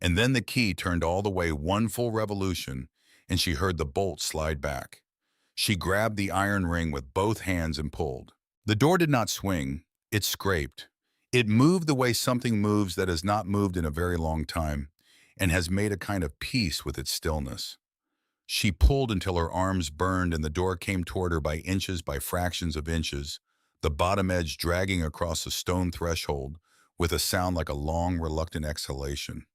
And then the key turned all the way, one full revolution, and she heard the bolt slide back. She grabbed the iron ring with both hands and pulled. The door did not swing, it scraped. It moved the way something moves that has not moved in a very long time, and has made a kind of peace with its stillness. She pulled until her arms burned and the door came toward her by inches, by fractions of inches, the bottom edge dragging across the stone threshold with a sound like a long, reluctant exhalation.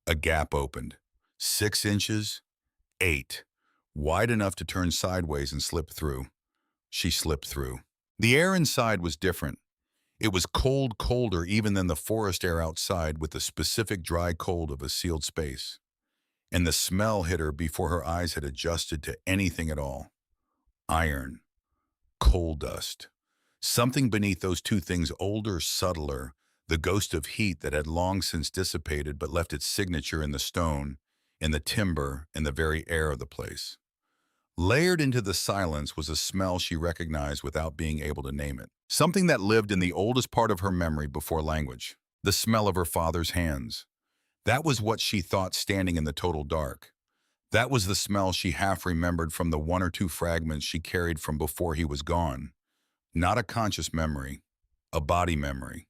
A gap opened. 6 inches, 8, wide enough to turn sideways and slip through. She slipped through. The air inside was different. It was cold, colder even than the forest air outside, with the specific dry cold of a sealed space. And the smell hit her before her eyes had adjusted to anything at all. Iron. Coal dust. Something beneath those two things, older, subtler, the ghost of heat that had long since dissipated but left its signature in the stone, in the timber, in the very air of the place. Layered into the silence was a smell she recognized without being able to name it. Something that lived in the oldest part of her memory before language. The smell of her father's hands. That was what she thought standing in the total dark. That was the smell she half remembered from the 1 or 2 fragments she carried from before he was gone. Not a conscious memory, a body memory.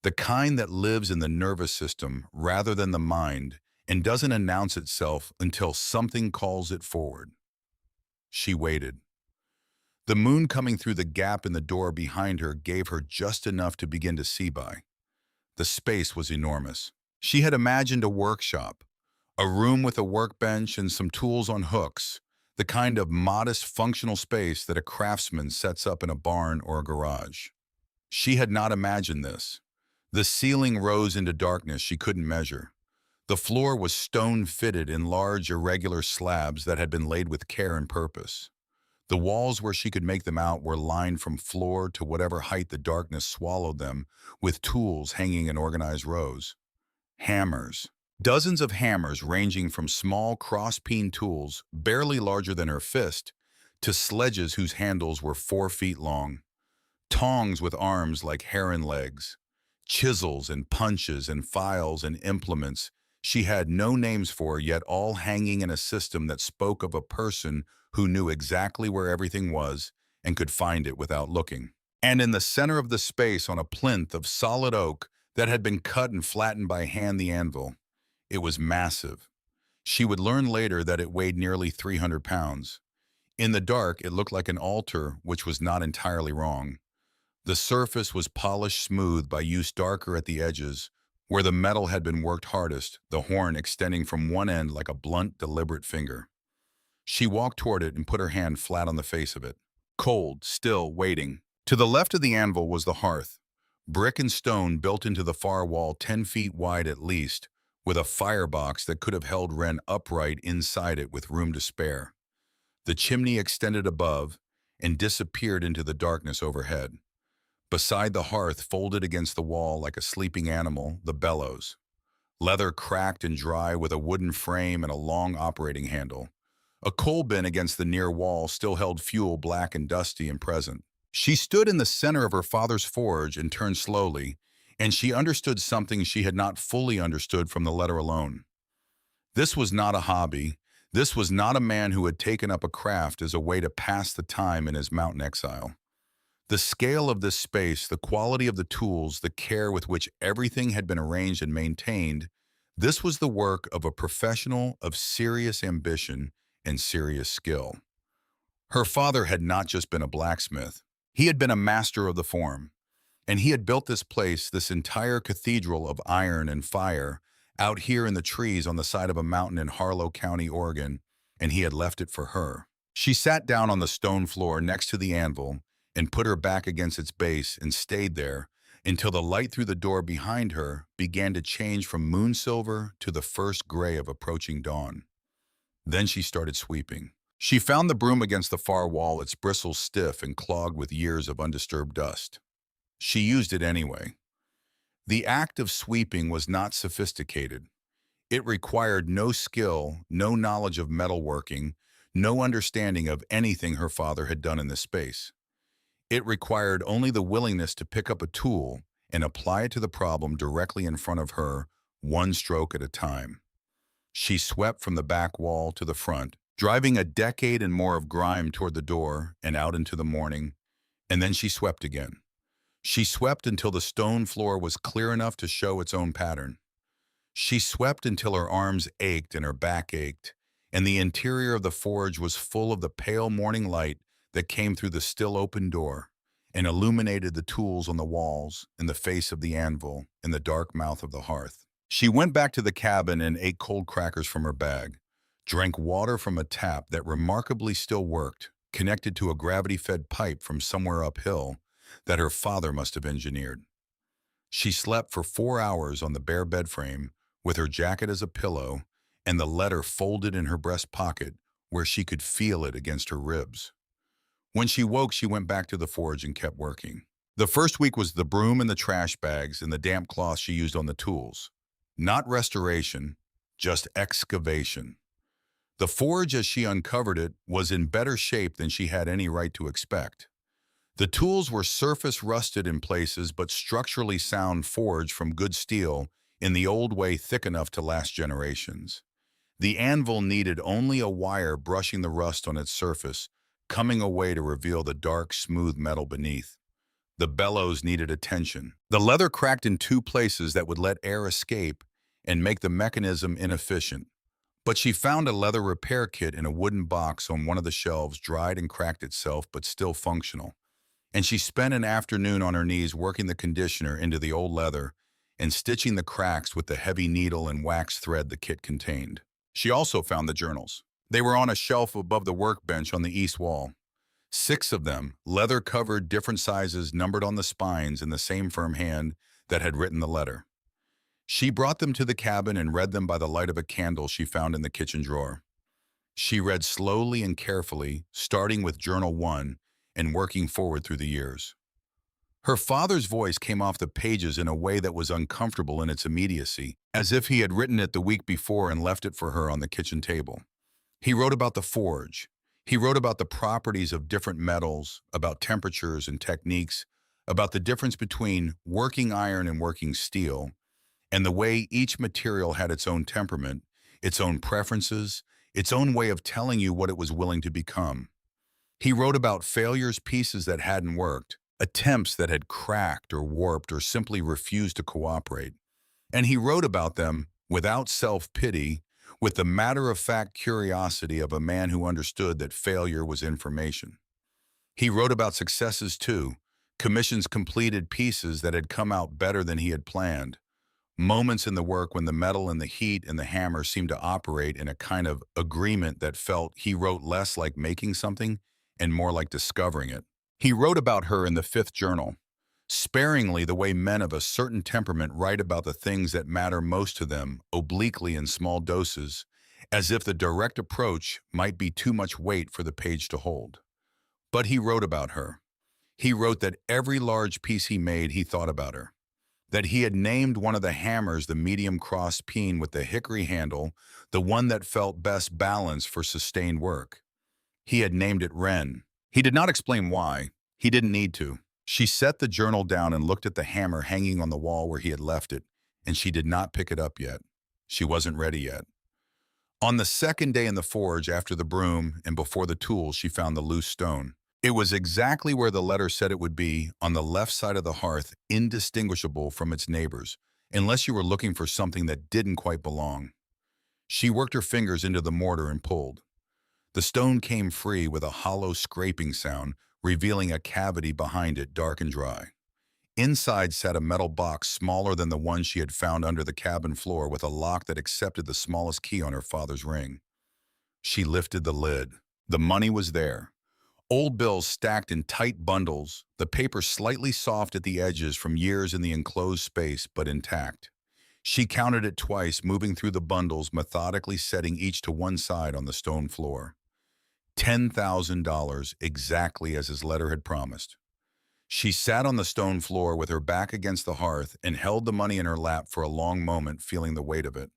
The kind that lives in the nervous system rather than the mind and doesn't announce itself until something calls it forward. She waited. The moon coming through the gap in the door behind her gave her just enough to begin to see by. The space was enormous. She had imagined a workshop, a room with a workbench and some tools on hooks, the kind of modest functional space that a craftsman sets up in a barn or a garage. She had not imagined this. The ceiling rose into darkness she couldn't measure. The floor was stone-fitted in large, irregular slabs that had been laid with care and purpose. The walls, where she could make them out, were lined from floor to whatever height the darkness swallowed them, with tools hanging in organized rows. Hammers. Dozens of hammers ranging from small cross-peen tools, barely larger than her fist, to sledges whose handles were 4 feet long. Tongs with arms like heron legs. Chisels and punches and files and implements she had no names for, yet all hanging in a system that spoke of a person who knew exactly where everything was and could find it without looking. And in the center of the space, on a plinth of solid oak that had been cut and flattened by hand, the anvil. It was massive. She would learn later that it weighed nearly 300 pounds. In the dark, it looked like an altar, which was not entirely wrong. The surface was polished smooth by use, darker at the edges, Where the metal had been worked hardest, the horn extending from one end like a blunt, deliberate finger. She walked toward it and put her hand flat on the face of it. Cold, still, waiting. To the left of the anvil was the hearth, brick and stone built into the far wall 10 feet wide at least, with a firebox that could have held Wren upright inside it with room to spare. The chimney extended above and disappeared into the darkness overhead. Beside the hearth, folded against the wall like a sleeping animal, the bellows. Leather cracked and dry with a wooden frame and a long operating handle. A coal bin against the near wall still held fuel black and dusty and present. She stood in the center of her father's forge and turned slowly, and she understood something she had not fully understood from the letter alone. This was not a hobby. This was not a man who had taken up a craft as a way to pass the time in his mountain exile. The scale of this space, the quality of the tools, the care with which everything had been arranged and maintained, this was the work of a professional of serious ambition and serious skill. Her father had not just been a blacksmith. He had been a master of the form, and he had built this place, this entire cathedral of iron and fire, out here in the trees on the side of a mountain in Harlow County, Oregon, and he had left it for her. She sat down on the stone floor next to the anvil and put her back against its base and stayed there until the light through the door behind her began to change from moon silver to the first gray of approaching dawn. Then she started sweeping. She found the broom against the far wall, its bristles stiff and clogged with years of undisturbed dust. She used it anyway. The act of sweeping was not sophisticated. It required no skill, no knowledge of metalworking, no understanding of anything her father had done in this space. It required only the willingness to pick up a tool and apply it to the problem directly in front of her, one stroke at a time. She swept from the back wall to the front, driving a decade and more of grime toward the door and out into the morning, and then she swept again. She swept until the stone floor was clear enough to show its own pattern. She swept until her arms ached and her back ached, and the interior of the forge was full of the pale morning light that came through the still open door and illuminated the tools on the walls and the face of the anvil and the dark mouth of the hearth. She went back to the cabin and ate cold crackers from her bag, drank water from a tap that remarkably still worked, connected to a gravity-fed pipe from somewhere uphill that her father must have engineered. She slept for 4 hours on the bare bed frame with her jacket as a pillow and the letter folded in her breast pocket where she could feel it against her ribs. When she woke, she went back to the forge and kept working. The first week was the broom and the trash bags and the damp cloth she used on the tools. Not restoration, just excavation. The forge, as she uncovered it, was in better shape than she had any right to expect. The tools were surface rusted in places, but structurally sound, forged from good steel in the old way, thick enough to last generations. The anvil needed only a wire brushing the rust on its surface, coming away to reveal the dark, smooth metal beneath. The bellows needed attention. The leather cracked in 2 places that would let air escape and make the mechanism inefficient. But she found a leather repair kit in a wooden box on one of the shelves, dried and cracked itself, but still functional. And she spent an afternoon on her knees working the conditioner into the old leather and stitching the cracks with the heavy needle and wax thread the kit contained. She also found the journals. They were on a shelf above the workbench on the east wall. 6 of them, leather-covered, different sizes, numbered on the spines in the same firm hand that had written the letter. She brought them to the cabin and read them by the light of a candle she found in the kitchen drawer. She read slowly and carefully, starting with Journal 1 and working forward through the years. Her father's voice came off the pages in a way that was uncomfortable in its immediacy, as if he had written it the week before and left it for her on the kitchen table. He wrote about the forge. He wrote about the properties of different metals, about temperatures and techniques, about the difference between working iron and working steel, and the way each material had its own temperament, its own preferences, its own way of telling you what it was willing to become. He wrote about failures, pieces that hadn't worked, attempts that had cracked or warped or simply refused to cooperate. And he wrote about them without self-pity, with the matter-of-fact curiosity of a man who understood that failure was information. He wrote about successes too, commissions completed, pieces that had come out better than he had planned, Moments in the work when the metal and the heat and the hammer seemed to operate in a kind of agreement that felt he wrote less like making something and more like discovering it. He wrote about her in the fifth journal, sparingly the way men of a certain temperament write about the things that matter most to them, obliquely in small doses, as if the direct approach might be too much weight for the page to hold. But he wrote about her. He wrote that every large piece he made, he thought about her. That he had named one of the hammers the medium cross peen with the hickory handle, the one that felt best balanced for sustained work. He had named it Wren. He did not explain why. He didn't need to. She set the journal down and looked at the hammer hanging on the wall where he had left it, and she did not pick it up yet. She wasn't ready yet. On the second day in the forge, after the broom and before the tools, she found the loose stone. It was exactly where the letter said it would be, on the left side of the hearth, indistinguishable from its neighbors, unless you were looking for something that didn't quite belong. She worked her fingers into the mortar and pulled. The stone came free with a hollow scraping sound, revealing a cavity behind it, dark and dry. Inside sat a metal box smaller than the one she had found under the cabin floor, with a lock that accepted the smallest key on her father's ring. She lifted the lid. The money was there. Old bills stacked in tight bundles, the paper slightly soft at the edges from years in the enclosed space, but intact. She counted it twice, moving through the bundles, methodically setting each to one side on the stone floor. $10,000, exactly as his letter had promised. She sat on the stone floor with her back against the hearth and held the money in her lap for a long moment, feeling the weight of it.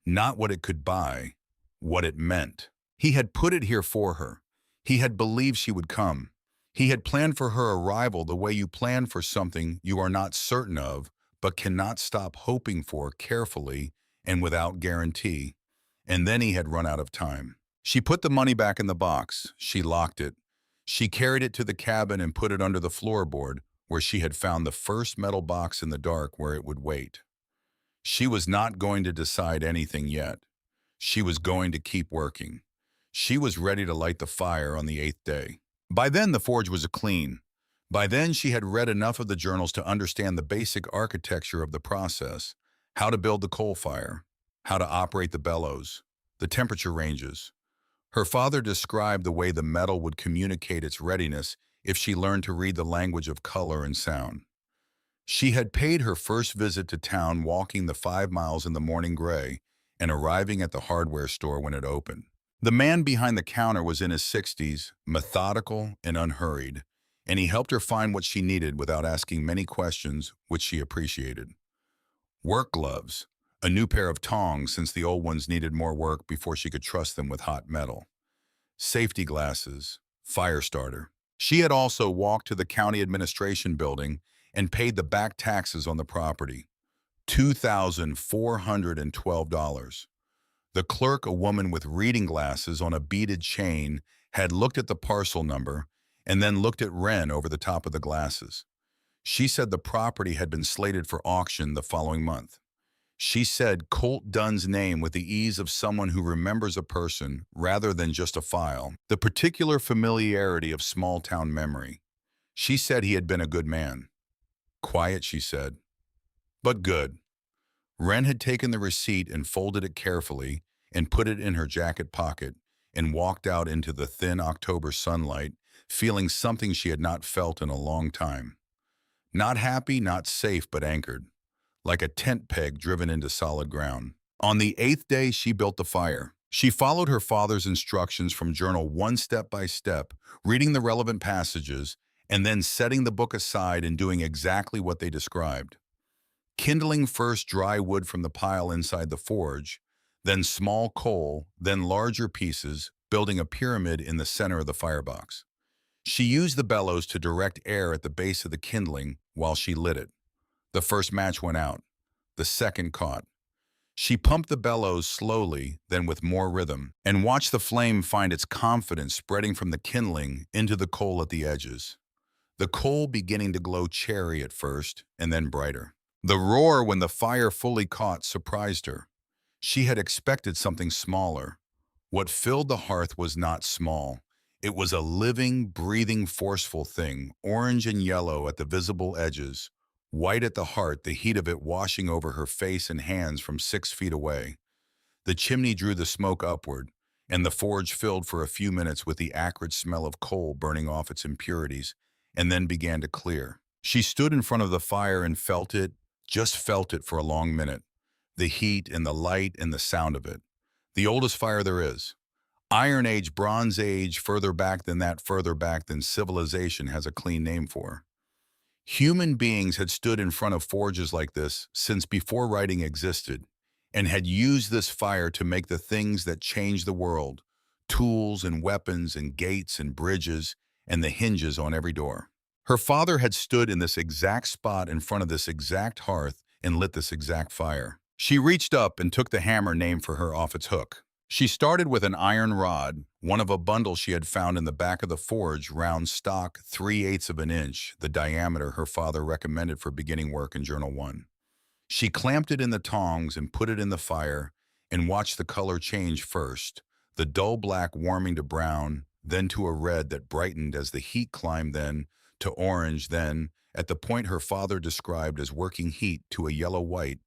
Not what it could buy, what it meant. He had put it here for her. He had believed she would come. He had planned for her arrival the way you plan for something you are not certain of, but cannot stop hoping for carefully and without guarantee. And then he had run out of time. She put the money back in the box. She locked it. She carried it to the cabin and put it under the floorboard, where she had found the first metal box in the dark where it would wait. She was not going to decide anything yet. She was going to keep working. She was ready to light the fire on the 8th day. By then, the forge was clean. By then, she had read enough of the journals to understand the basic architecture of the process, how to build the coal fire, how to operate the bellows, the temperature ranges. Her father described the way the metal would communicate its readiness if she learned to read the language of color and sound. She had paid her first visit to town walking the 5 miles in the morning gray and arriving at the hardware store when it opened. The man behind the counter was in his 60s, methodical and unhurried, and he helped her find what she needed without asking many questions, which she appreciated. Work gloves, a new pair of tongs since the old ones needed more work before she could trust them with hot metal. Safety glasses, fire starter. She had also walked to the county administration building and paid the back taxes on the property, $2,412. The clerk, a woman with reading glasses on a beaded chain, had looked at the parcel number and then looked at Wren over the top of the glasses. She said the property had been slated for auction the following month. She said Colt Dunn's name with the ease of someone who remembers a person rather than just a file, the particular familiarity of small-town memory. She said he had been a good man. Quiet, she said, but good. Wren had taken the receipt and folded it carefully and put it in her jacket pocket and walked out into the thin October sunlight, feeling something she had not felt in a long time. Not happy, not safe, but anchored, like a tent peg driven into solid ground. On the 8th day, she built the fire. She followed her father's instructions from journal one step by step, reading the relevant passages, and then setting the book aside and doing exactly what they described. Kindling first dry wood from the pile inside the forge, then small coal, then larger pieces, building a pyramid in the center of the firebox. She used the bellows to direct air at the base of the kindling while she lit it. The first match went out. The second caught. She pumped the bellows slowly, then with more rhythm, and watched the flame find its confidence spreading from the kindling into the coal at the edges. The coal beginning to glow cherry at first, and then brighter. The roar when the fire fully caught surprised her. She had expected something smaller. What filled the hearth was not small. It was a living, breathing, forceful thing, orange and yellow at the visible edges, white at the heart, the heat of it washing over her face and hands from 6 feet away. The chimney drew the smoke upward, and the forge filled for a few minutes with the acrid smell of coal burning off its impurities, and then began to clear. She stood in front of the fire and felt it, just felt it for a long minute. The heat and the light and the sound of it. The oldest fire there is. Iron Age, Bronze Age, further back than civilization has a clean name for. Human beings had stood in front of forges like this since before writing existed, and had used this fire to make the things that changed the world, tools and weapons and gates and bridges and the hinges on every door. Her father had stood in this exact spot in front of this exact hearth and lit this exact fire. She reached up and took the hammer named for her off its hook. She started with an iron rod, one of a bundle she had found in the back of the forge, round stock, 3/8 of an inch, the diameter her father recommended for beginning work in Journal 1. She clamped it in the tongs and put it in the fire and watched the color change first, the dull black warming to brown, then to a red that brightened as the heat climbed, then to orange, then, at the point her father described as working heat, to a yellow-white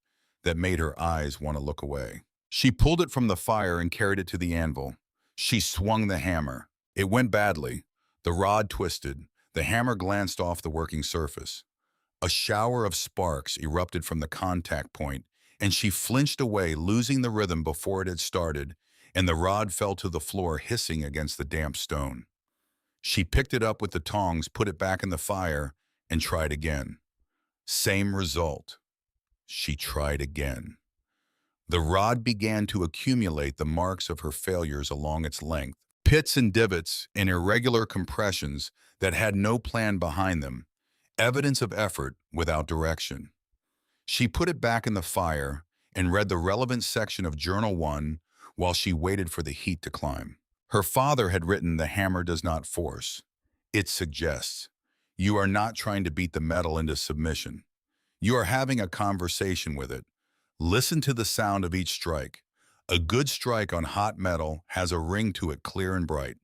that made her eyes want to look away. She pulled it from the fire and carried it to the anvil. She swung the hammer. It went badly. The rod twisted. The hammer glanced off the working surface. A shower of sparks erupted from the contact point, and she flinched away, losing the rhythm before it had started, and the rod fell to the floor hissing against the damp stone. She picked it up with the tongs, put it back in the fire, and tried again. Same result. She tried again. The rod began to accumulate the marks of her failures along its length, pits and divots and irregular compressions that had no plan behind them, evidence of effort without direction. She put it back in the fire and read the relevant section of Journal 1 while she waited for the heat to climb. Her father had written, "The hammer does not force. It suggests. You are not trying to beat the metal into submission. You are having a conversation with it. Listen to the sound of each strike. A good strike on hot metal has a ring to it, clear and bright.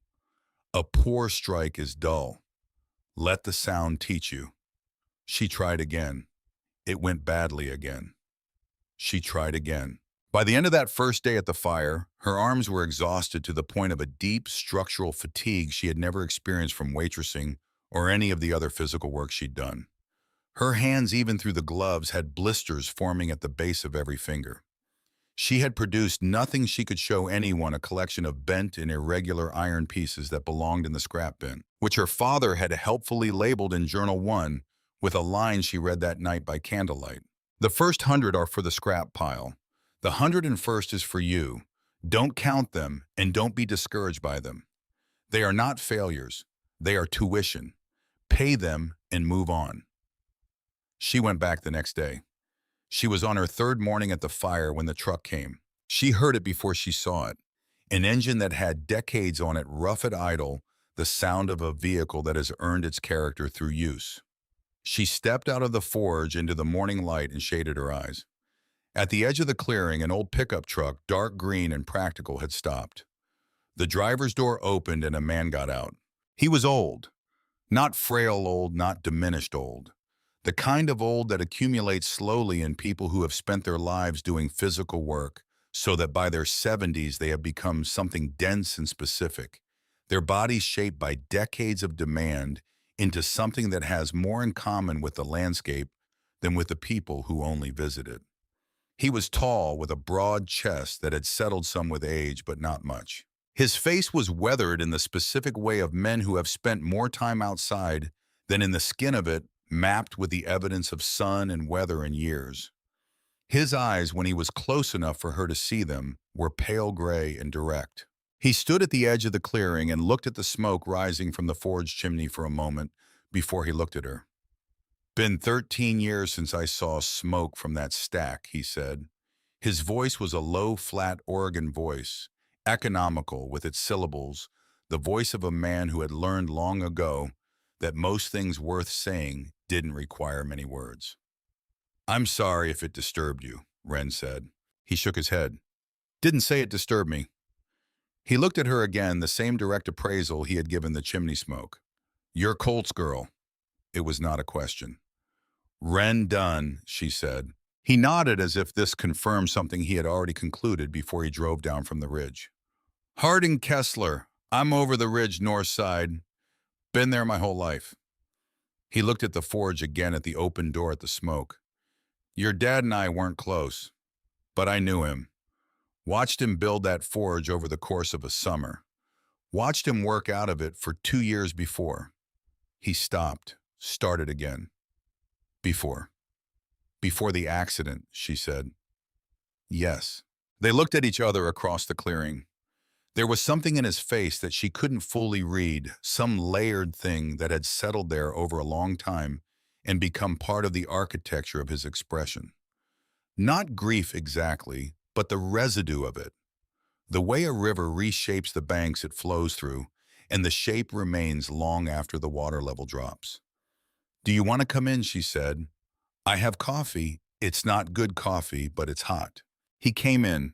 A poor strike is dull. Let the sound teach you." She tried again. It went badly again. She tried again. By the end of that first day at the fire, her arms were exhausted to the point of a deep structural fatigue she had never experienced from waitressing or any of the other physical work she'd done. Her hands, even through the gloves, had blisters forming at the base of every finger. She had produced nothing she could show anyone, a collection of bent and irregular iron pieces that belonged in the scrap bin, which her father had helpfully labeled in Journal 1 with a line she read that night by candlelight. "The first 100 are for the scrap pile. The 101st is for you. Don't count them and don't be discouraged by them. They are not failures. They are tuition. Pay them and move on." She went back the next day. She was on her third morning at the fire when the truck came. She heard it before she saw it. An engine that had decades on it, rough at idle, the sound of a vehicle that has earned its character through use. She stepped out of the forge into the morning light and shaded her eyes. At the edge of the clearing, an old pickup truck, dark green and practical, had stopped. The driver's door opened and a man got out. He was old. Not frail old, not diminished old. The kind of old that accumulates slowly in people who have spent their lives doing physical work, so that by their 70s they have become something dense and specific, their bodies shaped by decades of demand into something that has more in common with the landscape than with the people who only visit it. He was tall, with a broad chest that had settled some with age, but not much. His face was weathered in the specific way of men who have spent more time outside than in the skin of it, mapped with the evidence of sun and weather and years. His eyes, when he was close enough for her to see them, were pale gray and direct. He stood at the edge of the clearing and looked at the smoke rising from the forge chimney for a moment before he looked at her. "Been 13 years since I saw smoke from that stack," he said. His voice was a low, flat Oregon voice, economical with its syllables, the voice of a man who had learned long ago that most things worth saying didn't require many words. "I'm sorry if it disturbed you," Wren said. He shook his head. "Didn't say it disturbed me." He looked at her again, the same direct appraisal he had given the chimney smoke. "You're Colt's girl." It was not a question. Ren done, she said. He nodded as if this confirmed something he had already concluded before he drove down from the ridge. Harding Kessler, I'm over the ridge north side. Been there my whole life. He looked at the forge again at the open door at the smoke. Your dad and I weren't close, but I knew him. Watched him build that forge over the course of a summer. Watched him work out of it for 2 years before. He stopped, started again. Before. Before the accident, she said. Yes. They looked at each other across the clearing. There was something in his face that she couldn't fully read, some layered thing that had settled there over a long time and become part of the architecture of his expression. Not grief exactly, but the residue of it. The way a river reshapes the banks it flows through, and the shape remains long after the water level drops. Do you want to come in, she said. I have coffee. It's not good coffee, but it's hot. He came in.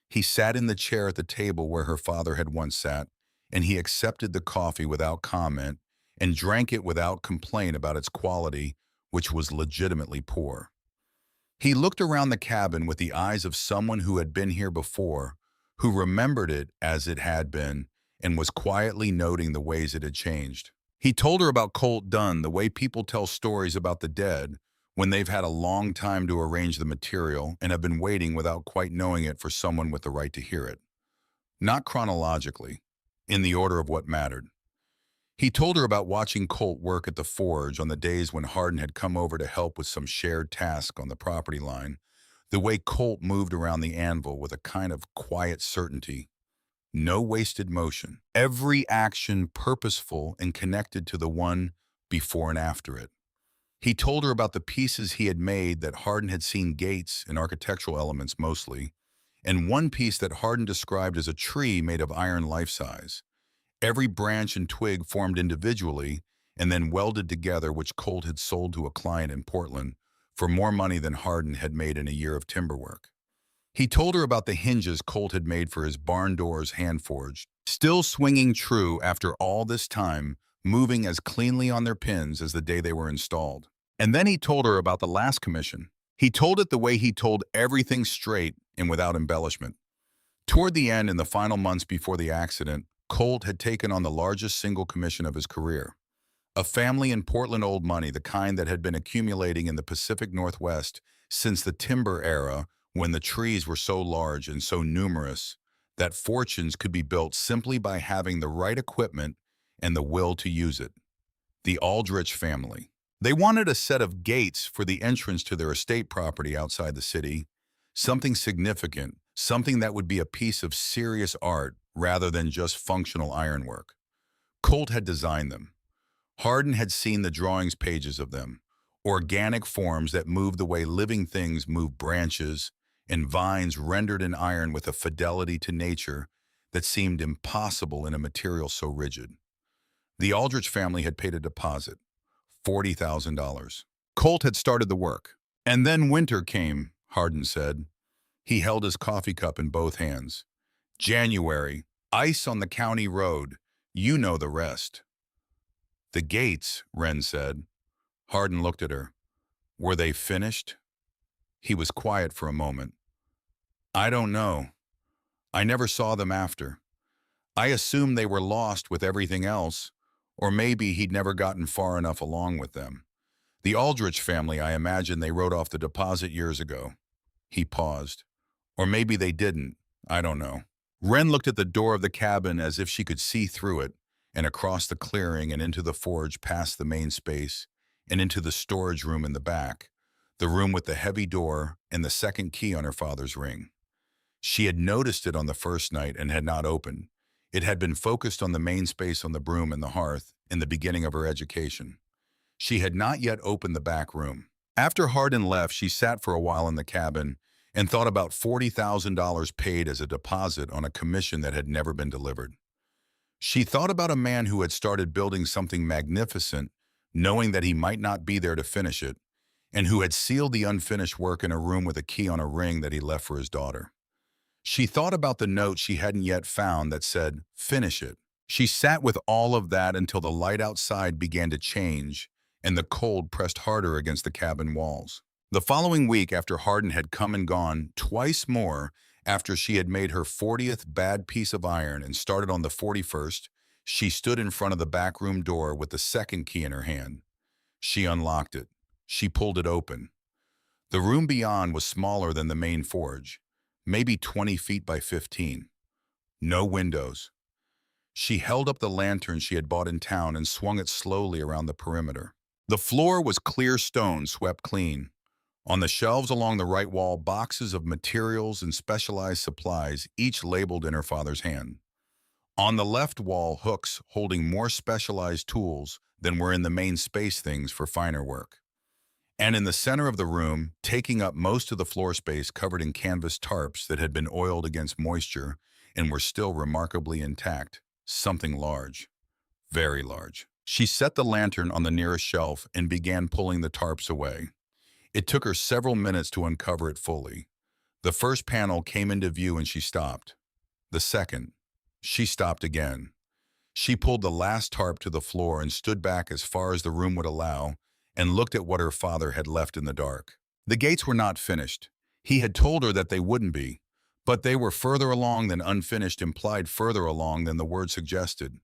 He sat in the chair at the table where her father had once sat, and he accepted the coffee without comment and drank it without complaint about its quality, which was legitimately poor. He looked around the cabin with the eyes of someone who had been here before, who remembered it as it had been, and was quietly noting the ways it had changed. He told her about Colt Dunn, the way people tell stories about the dead, when they've had a long time to arrange the material and have been waiting without quite knowing it for someone with the right to hear it. Not chronologically, in the order of what mattered. He told her about watching Colt work at the forge on the days when Hardin had come over to help with some shared task on the property line, the way Colt moved around the anvil with a kind of quiet certainty. No wasted motion. Every action purposeful and connected to the one before and after it. He told her about the pieces he had made that Hardin had seen gates and architectural elements mostly, and one piece that Hardin described as a tree made of iron life-size. Every branch and twig formed individually and then welded together, which Colt had sold to a client in Portland for more money than Hardin had made in a year of timber work. He told her about the hinges Colt had made for his barn doors hand-forged, still swinging true after all this time, moving as cleanly on their pins as the day they were installed. And then he told her about the last commission. He told it the way he told everything straight and without embellishment. Toward the end, in the final months before the accident, Colt had taken on the largest single commission of his career. A family in Portland old money, the kind that had been accumulating in the Pacific Northwest since the timber era, when the trees were so large and so numerous that fortunes could be built simply by having the right equipment and the will to use it. The Aldrich family. They wanted a set of gates for the entrance to their estate property outside the city, something significant, something that would be a piece of serious art rather than just functional ironwork. Colt had designed them. Hardin had seen the drawings pages of them, organic forms that moved the way living things move branches, and vines rendered in iron with a fidelity to nature that seemed impossible in a material so rigid. The Aldrich family had paid a deposit, $40,000. Colt had started the work. And then winter came, Hardin said. He held his coffee cup in both hands. January, ice on the county road. You know the rest. The gates, Wren said. Hardin looked at her. Were they finished? He was quiet for a moment. I don't know. I never saw them after. I assumed they were lost with everything else, or maybe he'd never gotten far enough along with them. The Aldrich family, I imagine they wrote off the deposit years ago. He paused. Or maybe they didn't. I don't know. Wren looked at the door of the cabin as if she could see through it, and across the clearing and into the forge past the main space, and into the storage room in the back, the room with the heavy door and the second key on her father's ring. She had noticed it on the first night and had not opened. It had been focused on the main space on the broom and the hearth in the beginning of her education. She had not yet opened the back room. After Hardin left, she sat for a while in the cabin and thought about $40,000 paid as a deposit on a commission that had never been delivered. She thought about a man who had started building something magnificent, knowing that he might not be there to finish it, and who had sealed the unfinished work in a room with a key on a ring that he left for his daughter. She thought about the note she hadn't yet found that said, "Finish it." She sat with all of that until the light outside began to change and the cold pressed harder against the cabin walls. The following week, after Hardin had come and gone twice more, after she had made her 40th bad piece of iron and started on the 41st, she stood in front of the back room door with the second key in her hand. She unlocked it. She pulled it open. The room beyond was smaller than the main forge, maybe 20 feet by 15. No windows. She held up the lantern she had bought in town and swung it slowly around the perimeter. The floor was clear stone swept clean. On the shelves along the right wall, boxes of materials and specialized supplies, each labeled in her father's hand. On the left wall, hooks holding more specialized tools than were in the main space, things for finer work. And in the center of the room, taking up most of the floor space, covered in canvas tarps that had been oiled against moisture and were still remarkably intact, something large, very large. She set the lantern on the nearest shelf and began pulling the tarps away. It took her several minutes to uncover it fully. The first panel came into view and she stopped. The second. She stopped again. She pulled the last tarp to the floor and stood back as far as the room would allow and looked at what her father had left in the dark. The gates were not finished. He had told her that they wouldn't be, but they were further along than unfinished implied, further along than the word suggested.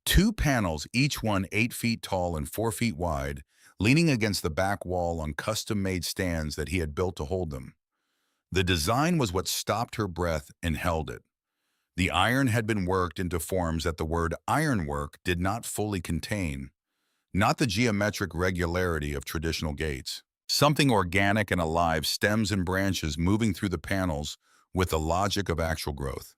Two panels, each one 8 feet tall and 4 feet wide, leaning against the back wall on custom-made stands that he had built to hold them. The design was what stopped her breath and held it. The iron had been worked into forms that the word ironwork did not fully contain, not the geometric regularity of traditional gates. Something organic and alive, stems and branches moving through the panels with the logic of actual growth.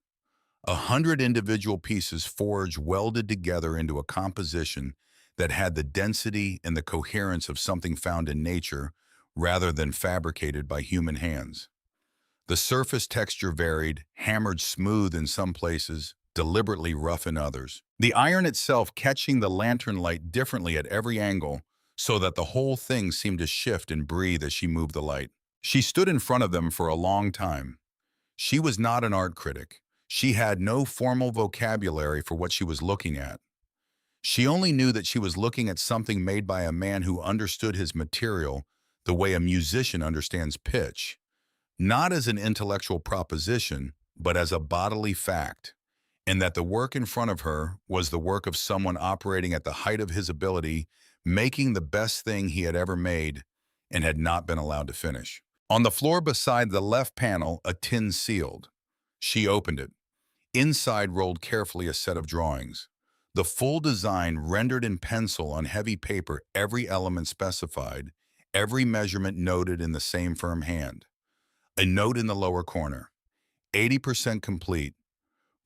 100 individual pieces forged, welded together into a composition that had the density and the coherence of something found in nature rather than fabricated by human hands. The surface texture varied, hammered smooth in some places, deliberately rough in others. The iron itself catching the lantern light differently at every angle so that the whole thing seemed to shift and breathe as she moved the light. She stood in front of them for a long time. She was not an art critic. She had no formal vocabulary for what she was looking at. She only knew that she was looking at something made by a man who understood his material the way a musician understands pitch, not as an intellectual proposition, but as a bodily fact, and that the work in front of her was the work of someone operating at the height of his ability, making the best thing he had ever made and had not been allowed to finish. On the floor beside the left panel, a tin sealed. She opened it. Inside rolled carefully a set of drawings. The full design rendered in pencil on heavy paper, every element specified, every measurement noted in the same firm hand. A note in the lower corner. 80% complete.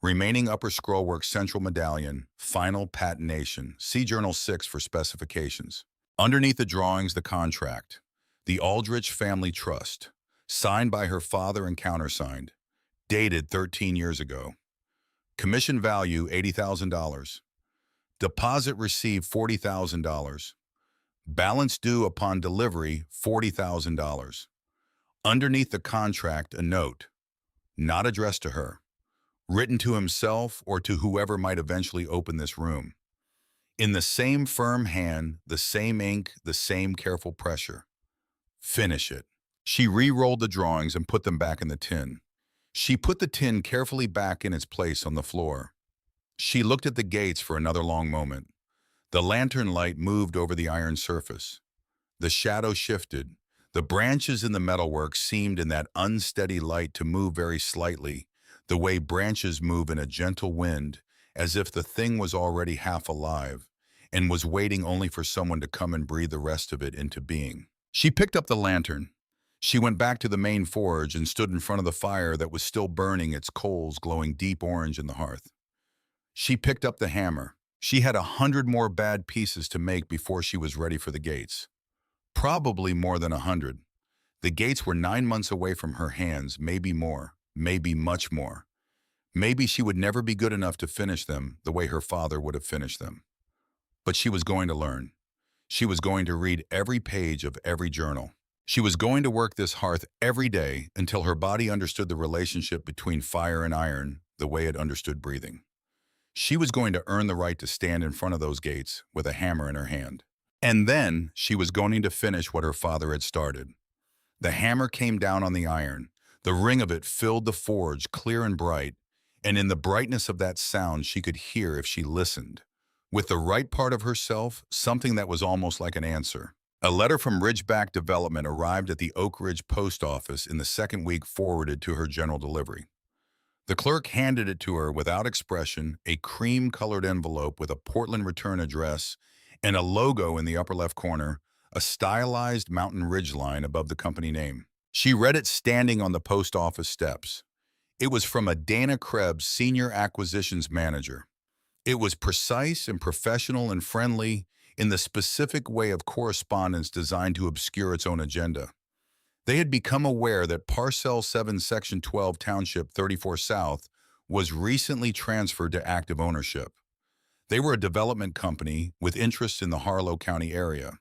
Remaining upper scrollwork central medallion, final patination. See Journal 6 for specifications. Underneath the drawings, the contract. The Aldrich Family Trust. Signed by her father and countersigned. Dated 13 years ago. Commission value $80,000. Deposit received $40,000. Balance due upon delivery $40,000. Underneath the contract, a note, not addressed to her, written to himself or to whoever might eventually open this room. In the same firm hand, the same ink, the same careful pressure. Finish it. She re-rolled the drawings and put them back in the tin. She put the tin carefully back in its place on the floor. She looked at the gates for another long moment. The lantern light moved over the iron surface. The shadow shifted. The branches in the metalwork seemed in that unsteady light to move very slightly, the way branches move in a gentle wind, as if the thing was already half alive and was waiting only for someone to come and breathe the rest of it into being. She picked up the lantern. She went back to the main forge and stood in front of the fire that was still burning, its coals glowing deep orange in the hearth. She picked up the hammer. She had 100 more bad pieces to make before she was ready for the gates. Probably more than 100. The gates were 9 months away from her hands, maybe more, maybe much more. Maybe she would never be good enough to finish them the way her father would have finished them. But she was going to learn. She was going to read every page of every journal. She was going to work this hearth every day until her body understood the relationship between fire and iron the way it understood breathing. She was going to earn the right to stand in front of those gates with a hammer in her hand. And then she was going to finish what her father had started. The hammer came down on the iron. The ring of it filled the forge clear and bright, and in the brightness of that sound she could hear if she listened. With the right part of herself, something that was almost like an answer. A letter from Ridgeback Development arrived at the Oak Ridge post office in the second week, forwarded to her general delivery. The clerk handed it to her without expression, a cream-colored envelope with a Portland return address and a logo in the upper left corner, a stylized mountain ridgeline above the company name. She read it standing on the post office steps. It was from a Dana Krebs, Senior Acquisitions Manager. It was precise and professional and friendly in the specific way of correspondence designed to obscure its own agenda. They had become aware that Parcel 7 Section 12 Township 34 South was recently transferred to active ownership. They were a development company with interests in the Harlow County area.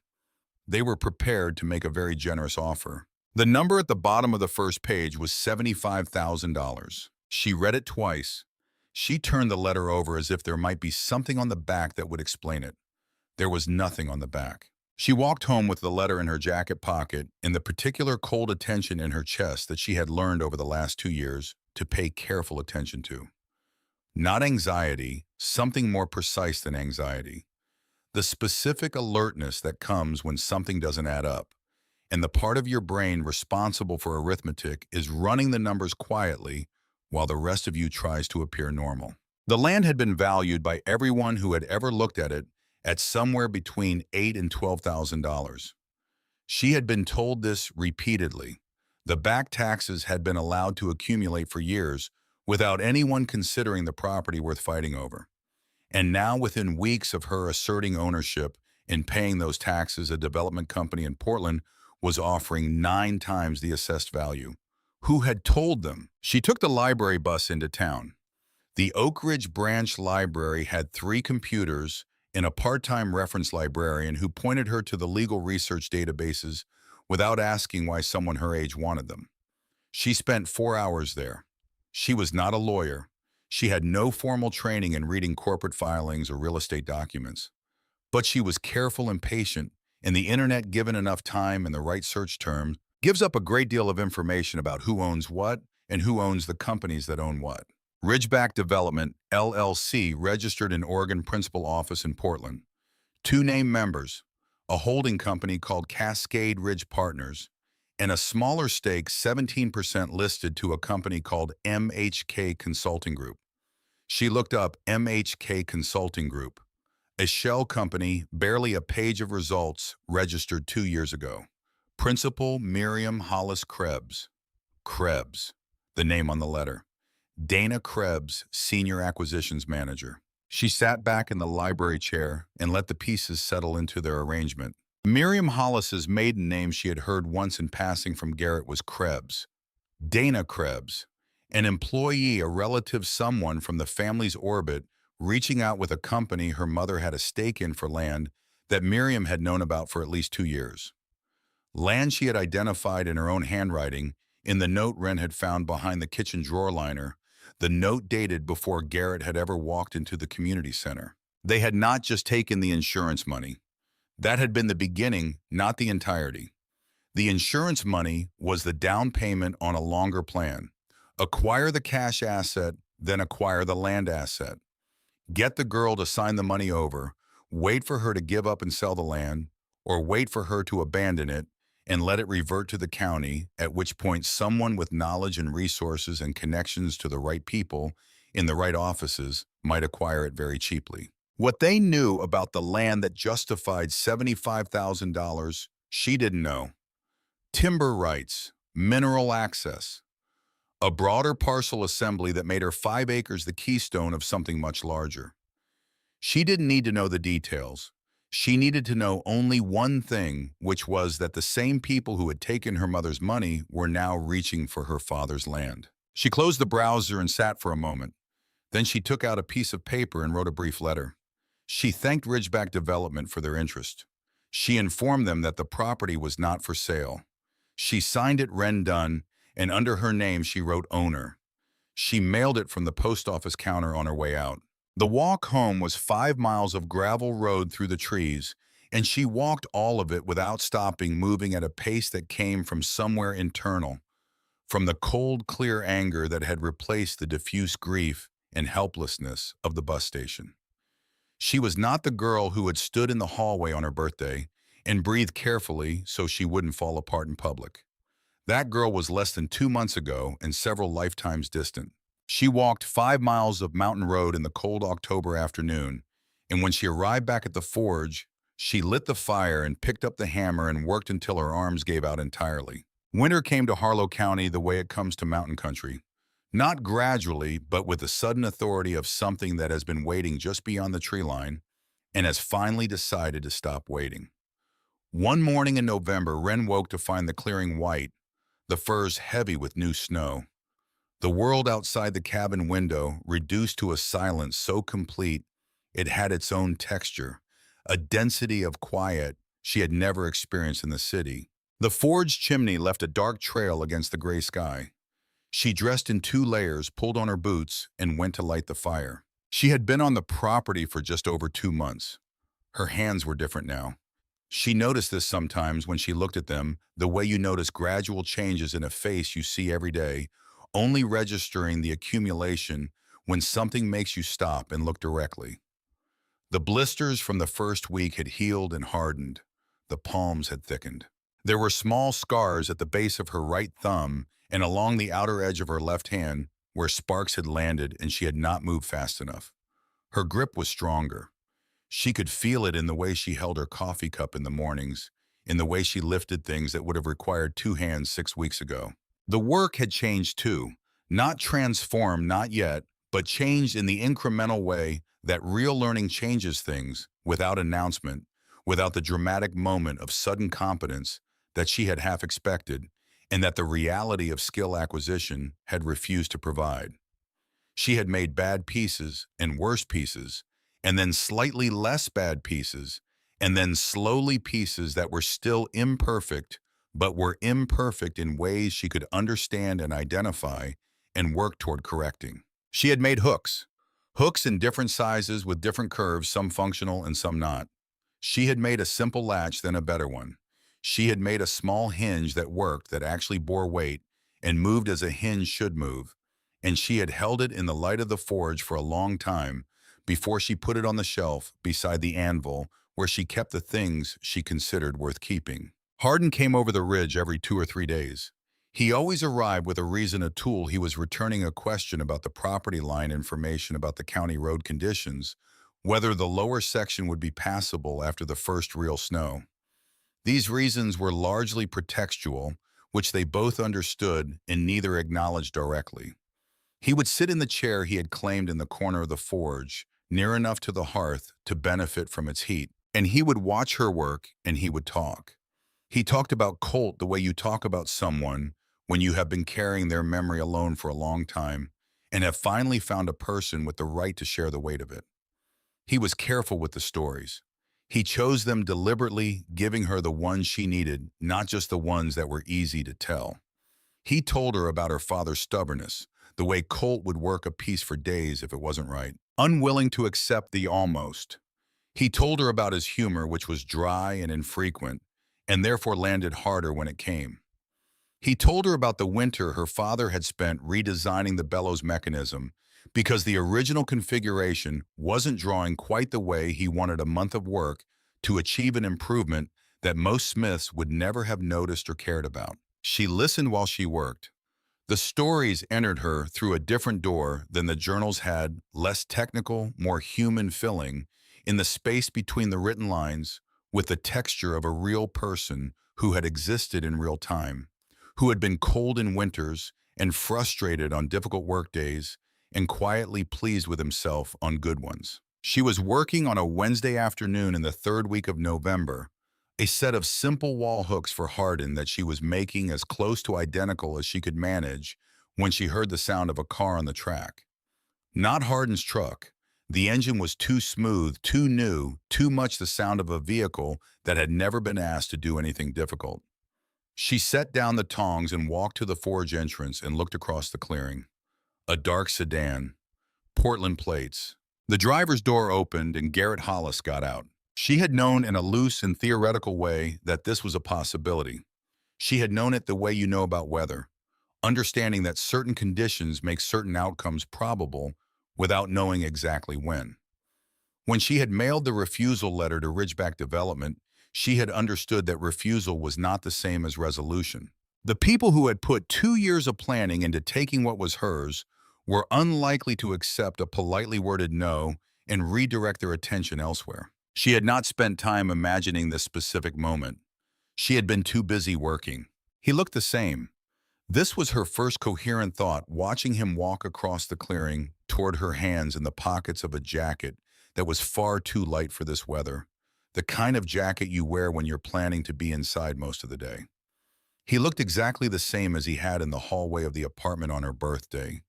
They were prepared to make a very generous offer. The number at the bottom of the first page was $75,000. She read it twice. She turned the letter over as if there might be something on the back that would explain it. There was nothing on the back. She walked home with the letter in her jacket pocket and the particular cold attention in her chest that she had learned over the last 2 years to pay careful attention to. Not anxiety, something more precise than anxiety. The specific alertness that comes when something doesn't add up, and the part of your brain responsible for arithmetic is running the numbers quietly while the rest of you tries to appear normal. The land had been valued by everyone who had ever looked at it at somewhere between $8,000 and $12,000. She had been told this repeatedly. The back taxes had been allowed to accumulate for years without anyone considering the property worth fighting over. And now, within weeks of her asserting ownership and paying those taxes, a development company in Portland was offering 9 times the assessed value. Who had told them? She took the library bus into town. The Oak Ridge Branch Library had 3 computers and a part-time reference librarian who pointed her to the legal research databases without asking why someone her age wanted them. She spent 4 hours there. She was not a lawyer. She had no formal training in reading corporate filings or real estate documents. But she was careful and patient, and the internet, given enough time and the right search terms, gives up a great deal of information about who owns what and who owns the companies that own what. Ridgeback Development, LLC, registered in Oregon principal office in Portland. 2 named members, a holding company called Cascade Ridge Partners, and a smaller stake, 17%, listed to a company called MHK Consulting Group. She looked up MHK Consulting Group, a shell company, barely a page of results, registered 2 years ago. Principal Miriam Hollis Krebs. Krebs, the name on the letter. Dana Krebs, Senior Acquisitions Manager. She sat back in the library chair and let the pieces settle into their arrangement. Miriam Hollis's maiden name she had heard once in passing from Garrett was Krebs. Dana Krebs, an employee, a relative, someone from the family's orbit, reaching out with a company her mother had a stake in for land that Miriam had known about for at least 2 years. Land she had identified in her own handwriting in the note Wren had found behind the kitchen drawer liner, the note dated before Garrett had ever walked into the community center. They had not just taken the insurance money. That had been the beginning, not the entirety. The insurance money was the down payment on a longer plan. Acquire the cash asset, then acquire the land asset. Get the girl to sign the money over, wait for her to give up and sell the land, or wait for her to abandon it and let it revert to the county, at which point someone with knowledge and resources and connections to the right people in the right offices might acquire it very cheaply. What they knew about the land that justified $75,000, she didn't know. Timber rights, mineral access, a broader parcel assembly that made her 5 acres the keystone of something much larger. She didn't need to know the details. She needed to know only one thing, which was that the same people who had taken her mother's money were now reaching for her father's land. She closed the browser and sat for a moment. Then she took out a piece of paper and wrote a brief letter. She thanked Ridgeback Development for their interest. She informed them that the property was not for sale. She signed it Wren Dunn, and under her name she wrote owner. She mailed it from the post office counter on her way out. The walk home was 5 miles of gravel road through the trees, And she walked all of it without stopping, moving at a pace that came from somewhere internal, from the cold, clear anger that had replaced the diffuse grief and helplessness of the bus station. She was not the girl who had stood in the hallway on her birthday and breathed carefully so she wouldn't fall apart in public. That girl was less than 2 months ago and several lifetimes distant. She walked 5 miles of mountain road in the cold October afternoon, and when she arrived back at the forge, she lit the fire and picked up the hammer and worked until her arms gave out entirely. Winter came to Harlow County the way it comes to mountain country. Not gradually, but with the sudden authority of something that has been waiting just beyond the tree line and has finally decided to stop waiting. One morning in November, Wren woke to find the clearing white, the firs heavy with new snow. The world outside the cabin window reduced to a silence so complete it had its own texture, a density of quiet she had never experienced in the city. The forge chimney left a dark trail against the gray sky. She dressed in 2 layers, pulled on her boots, and went to light the fire. She had been on the property for just over 2 months. Her hands were different now. She noticed this sometimes when she looked at them, the way you notice gradual changes in a face you see every day, only registering the accumulation when something makes you stop and look directly. The blisters from the first week had healed and hardened. The palms had thickened. There were small scars at the base of her right thumb and along the outer edge of her left hand where sparks had landed and she had not moved fast enough. Her grip was stronger. She could feel it in the way she held her coffee cup in the mornings, in the way she lifted things that would have required 2 hands 6 weeks ago. The work had changed too, not transformed, not yet, but changed in the incremental way that real learning changes things, without announcement, without the dramatic moment of sudden competence that she had half expected, and that the reality of skill acquisition had refused to provide. She had made bad pieces and worse pieces, and then slightly less bad pieces, and then slowly pieces that were still imperfect, but were imperfect in ways she could understand and identify and work toward correcting. She had made hooks, hooks in different sizes with different curves, some functional and some not. She had made a simple latch, then a better one. She had made a small hinge that worked, that actually bore weight and moved as a hinge should move, and she had held it in the light of the forge for a long time before she put it on the shelf beside the anvil where she kept the things she considered worth keeping. Hardin came over the ridge every 2 or 3 days. He always arrived with a reason, a tool. He was returning a question about the property line, information about the county road conditions, whether the lower section would be passable after the first real snow. These reasons were largely pretextual, which they both understood and neither acknowledged directly. He would sit in the chair he had claimed in the corner of the forge, near enough to the hearth to benefit from its heat, and he would watch her work and he would talk. He talked about Colt the way you talk about someone when you have been carrying their memory alone for a long time and have finally found a person with the right to share the weight of it. He was careful with the stories. He chose them deliberately, giving her the ones she needed, not just the ones that were easy to tell. He told her about her father's stubbornness, the way Colt would work a piece for days if it wasn't right, unwilling to accept the almost. He told her about his humor, which was dry and infrequent, and therefore landed harder when it came. He told her about the winter her father had spent redesigning the bellows mechanism because the original configuration wasn't drawing quite the way he wanted a month of work to achieve an improvement that most smiths would never have noticed or cared about. She listened while she worked. The stories entered her through a different door than the journals had, less technical, more human filling, in the space between the written lines, with the texture of a real person who had existed in real time, who had been cold in winters and frustrated on difficult work days and quietly pleased with himself on good ones. She was working on a Wednesday afternoon in the third week of November, a set of simple wall hooks for Hardin that she was making as close to identical as she could manage when she heard the sound of a car on the track. Not Hardin's truck. The engine was too smooth, too new, too much the sound of a vehicle that had never been asked to do anything difficult. She set down the tongs and walked to the forge entrance and looked across the clearing. A dark sedan. Portland plates. The driver's door opened and Garrett Hollis got out. She had known in a loose and theoretical way that this was a possibility. She had known it the way you know about weather, understanding that certain conditions make certain outcomes probable without knowing exactly when. When she had mailed the refusal letter to Ridgeback Development, she had understood that refusal was not the same as resolution. The people who had put 2 years of planning into taking what was hers were unlikely to accept a politely worded no and redirect their attention elsewhere. She had not spent time imagining this specific moment. She had been too busy working. He looked the same. This was her first coherent thought, watching him walk across the clearing toward her hands in the pockets of a jacket that was far too light for this weather, the kind of jacket you wear when you're planning to be inside most of the day. He looked exactly the same as he had in the hallway of the apartment on her birthday.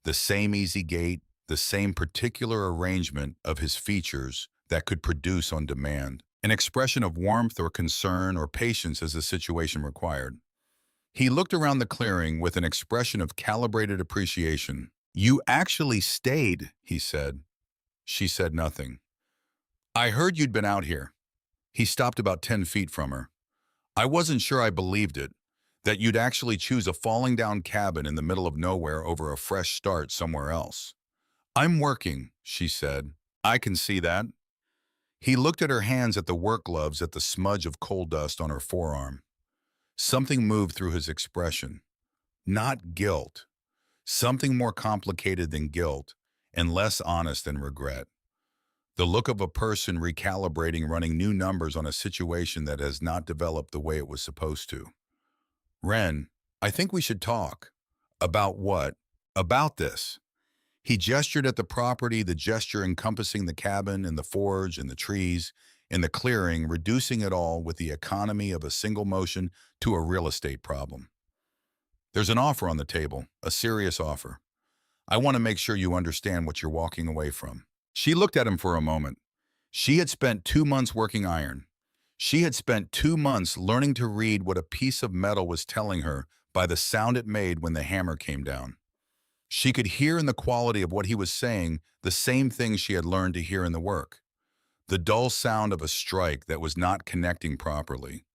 The same easy gait, the same particular arrangement of his features that could produce on demand, an expression of warmth or concern or patience as the situation required. He looked around the clearing with an expression of calibrated appreciation. "You actually stayed," he said. She said nothing. "I heard you'd been out here." He stopped about 10 feet from her. "I wasn't sure I believed it, that you'd actually choose a falling down cabin in the middle of nowhere over a fresh start somewhere else." "I'm working," she said. "I can see that." He looked at her hands, at the work gloves, at the smudge of coal dust on her forearm. Something moved through his expression. Not guilt. Something more complicated than guilt and less honest than regret. The look of a person recalibrating, running new numbers on a situation that has not developed the way it was supposed to. "Ren, I think we should talk." "About what?" "About this." He gestured at the property, the gesture encompassing the cabin and the forge and the trees and the clearing, reducing it all with the economy of a single motion to a real estate problem. "There's an offer on the table, a serious offer. I want to make sure you understand what you're walking away from." She looked at him for a moment. She had spent 2 months working iron. She had spent 2 months learning to read what a piece of metal was telling her by the sound it made when the hammer came down. She could hear in the quality of what he was saying the same things she had learned to hear in the work. The dull sound of a strike that was not connecting properly.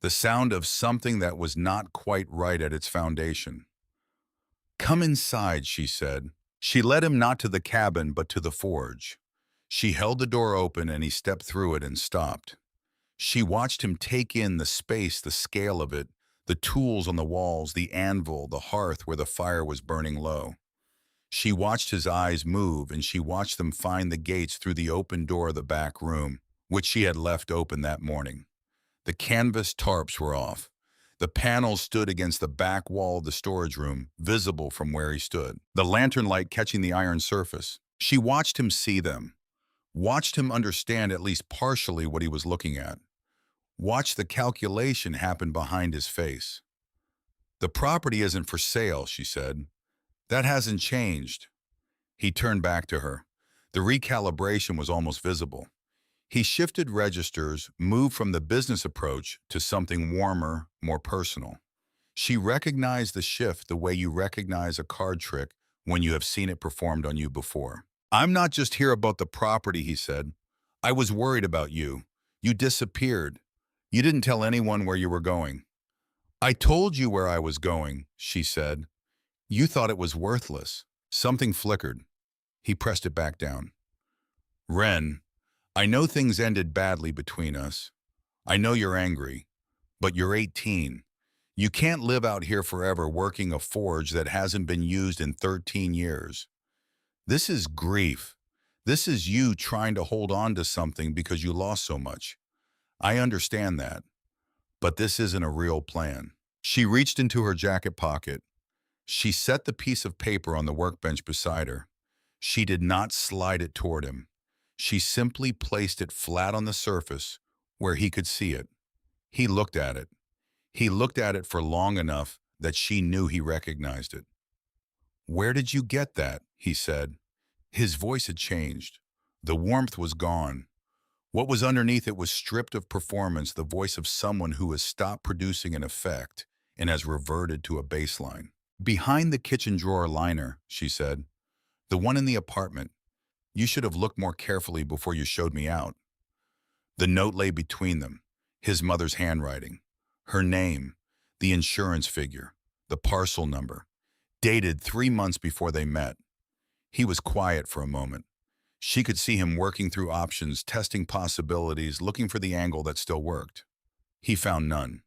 The sound of something that was not quite right at its foundation. "Come inside," she said. She led him not to the cabin but to the forge. She held the door open and he stepped through it and stopped. She watched him take in the space, the scale of it, the tools on the walls, the anvil, the hearth where the fire was burning low. She watched his eyes move, and she watched them find the gates through the open door of the back room, which she had left open that morning. The canvas tarps were off. The panels stood against the back wall of the storage room, visible from where he stood, the lantern light catching the iron surface. She watched him see them, watched him understand at least partially what he was looking at. Watch the calculation happen behind his face. "The property isn't for sale," she said. "That hasn't changed." He turned back to her. The recalibration was almost visible. He shifted registers, moved from the business approach to something warmer, more personal. She recognized the shift the way you recognize a card trick when you have seen it performed on you before. "I'm not just here about the property," he said. "I was worried about you. You disappeared. You didn't tell anyone where you were going." "I told you where I was going," she said. "You thought it was worthless." Something flickered. He pressed it back down. "Ren, I know things ended badly between us. I know you're angry, but you're 18. You can't live out here forever working a forge that hasn't been used in 13 years. This is grief. This is you trying to hold on to something because you lost so much. I understand that, but this isn't a real plan." She reached into her jacket pocket. She set the piece of paper on the workbench beside her. She did not slide it toward him. She simply placed it flat on the surface where he could see it. He looked at it. He looked at it for long enough that she knew he recognized it. "Where did you get that?" he said. His voice had changed. The warmth was gone. What was underneath it was stripped of performance, the voice of someone who has stopped producing an effect and has reverted to a baseline. "Behind the kitchen drawer liner," she said. "The one in the apartment. You should have looked more carefully before you showed me out." The note lay between them, his mother's handwriting, her name, the insurance figure, the parcel number, dated 3 months before they met. He was quiet for a moment. She could see him working through options, testing possibilities, looking for the angle that still worked. He found none.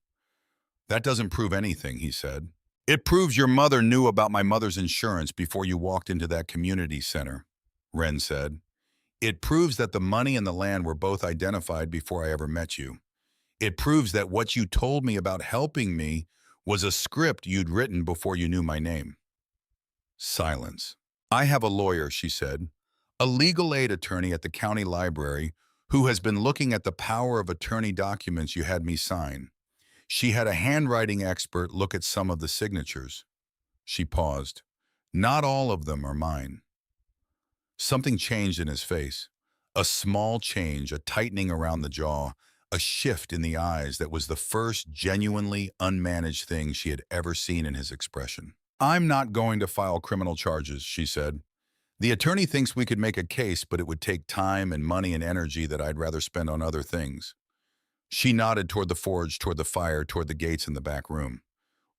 "That doesn't prove anything," he said. "It proves your mother knew about my mother's insurance before you walked into that community center," Wren said. "It proves that the money and the land were both identified before I ever met you. It proves that what you told me about helping me was a script you'd written before you knew my name." Silence. "I have a lawyer," she said, "a legal aid attorney at the county library who has been looking at the power of attorney documents you had me sign. She had a handwriting expert look at some of the signatures." She paused. "Not all of them are mine." Something changed in his face. A small change, a tightening around the jaw, a shift in the eyes that was the first genuinely unmanaged thing she had ever seen in his expression. "I'm not going to file criminal charges," she said. "The attorney thinks we could make a case, but it would take time and money and energy that I'd rather spend on other things." She nodded toward the forge, toward the fire, toward the gates in the back room.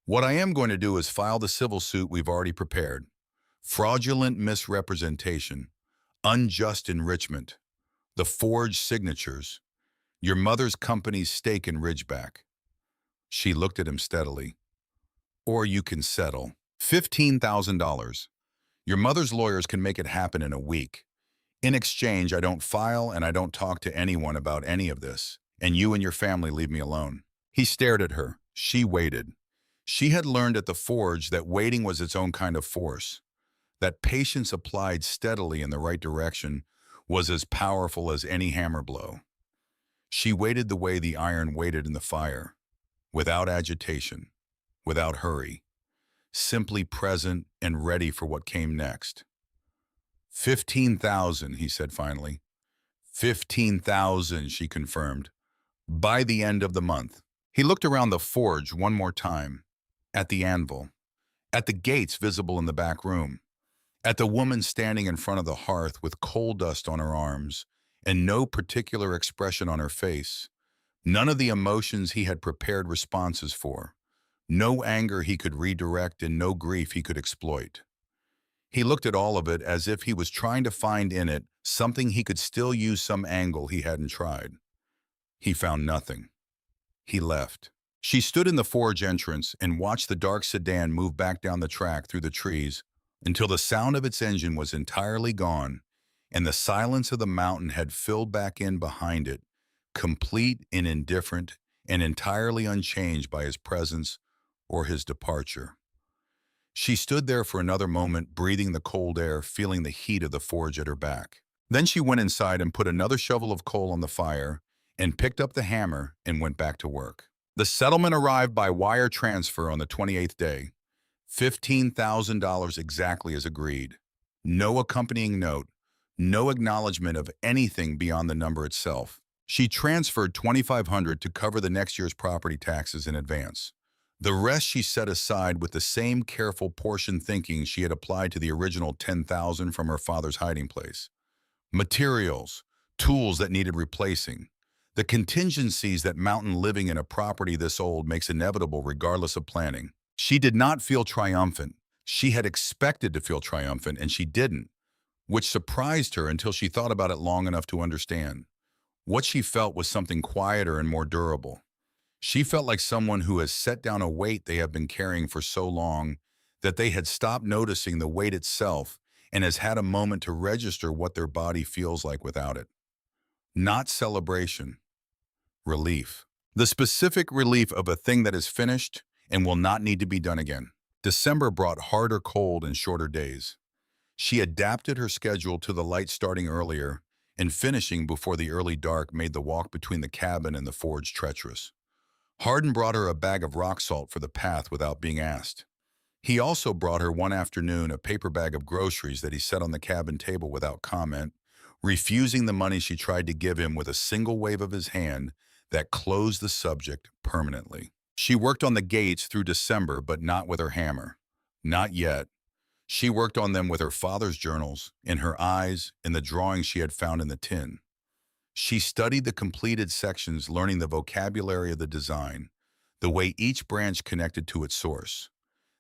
"What I am going to do is file the civil suit we've already prepared. Fraudulent misrepresentation, unjust enrichment, the forged signatures, your mother's company's stake in Ridgeback." She looked at him steadily. "Or you can settle. $15,000. Your mother's lawyers can make it happen in a week. In exchange, I don't file and I don't talk to anyone about any of this, and you and your family leave me alone." He stared at her. She waited. She had learned at the forge that waiting was its own kind of force, that patience applied steadily in the right direction was as powerful as any hammer blow. She waited the way the iron waited in the fire, without agitation, without hurry, simply present and ready for what came next. 15,000, he said finally. 15,000, she confirmed. By the end of the month. He looked around the forge one more time, at the anvil, at the gates visible in the back room, at the woman standing in front of the hearth with coal dust on her arms and no particular expression on her face, none of the emotions he had prepared responses for, no anger he could redirect and no grief he could exploit. He looked at all of it as if he was trying to find in it something he could still use, some angle he hadn't tried. He found nothing. He left. She stood in the forge entrance and watched the dark sedan move back down the track through the trees until the sound of its engine was entirely gone and the silence of the mountain had filled back in behind it, complete and indifferent and entirely unchanged by his presence or his departure. She stood there for another moment, breathing the cold air, feeling the heat of the forge at her back. Then she went inside and put another shovel of coal on the fire and picked up the hammer and went back to work. The settlement arrived by wire transfer on the 28th day. $15,000 exactly as agreed. No accompanying note, no acknowledgement of anything beyond the number itself. She transferred $2,500 to cover the next year's property taxes in advance. The rest she set aside with the same careful portion thinking she had applied to the original $10,000 from her father's hiding place. Materials, tools that needed replacing, the contingencies that mountain living in a property this old makes inevitable regardless of planning. She did not feel triumphant. She had expected to feel triumphant, and she didn't, which surprised her until she thought about it long enough to understand. What she felt was something quieter and more durable. She felt like someone who has set down a weight they have been carrying for so long that they had stopped noticing the weight itself and has had a moment to register what their body feels like without it. Not celebration. Relief. The specific relief of a thing that is finished and will not need to be done again. December brought harder cold and shorter days. She adapted her schedule to the light starting earlier and finishing before the early dark made the walk between the cabin and the forge treacherous. Hardin brought her a bag of rock salt for the path without being asked. He also brought her one afternoon a paper bag of groceries that he set on the cabin table without comment, refusing the money she tried to give him with a single wave of his hand that closed the subject permanently. She worked on the gates through December, but not with her hammer. Not yet. She worked on them with her father's journals, in her eyes, in the drawings she had found in the tin. She studied the completed sections, learning the vocabulary of the design, the way each branch connected to its source.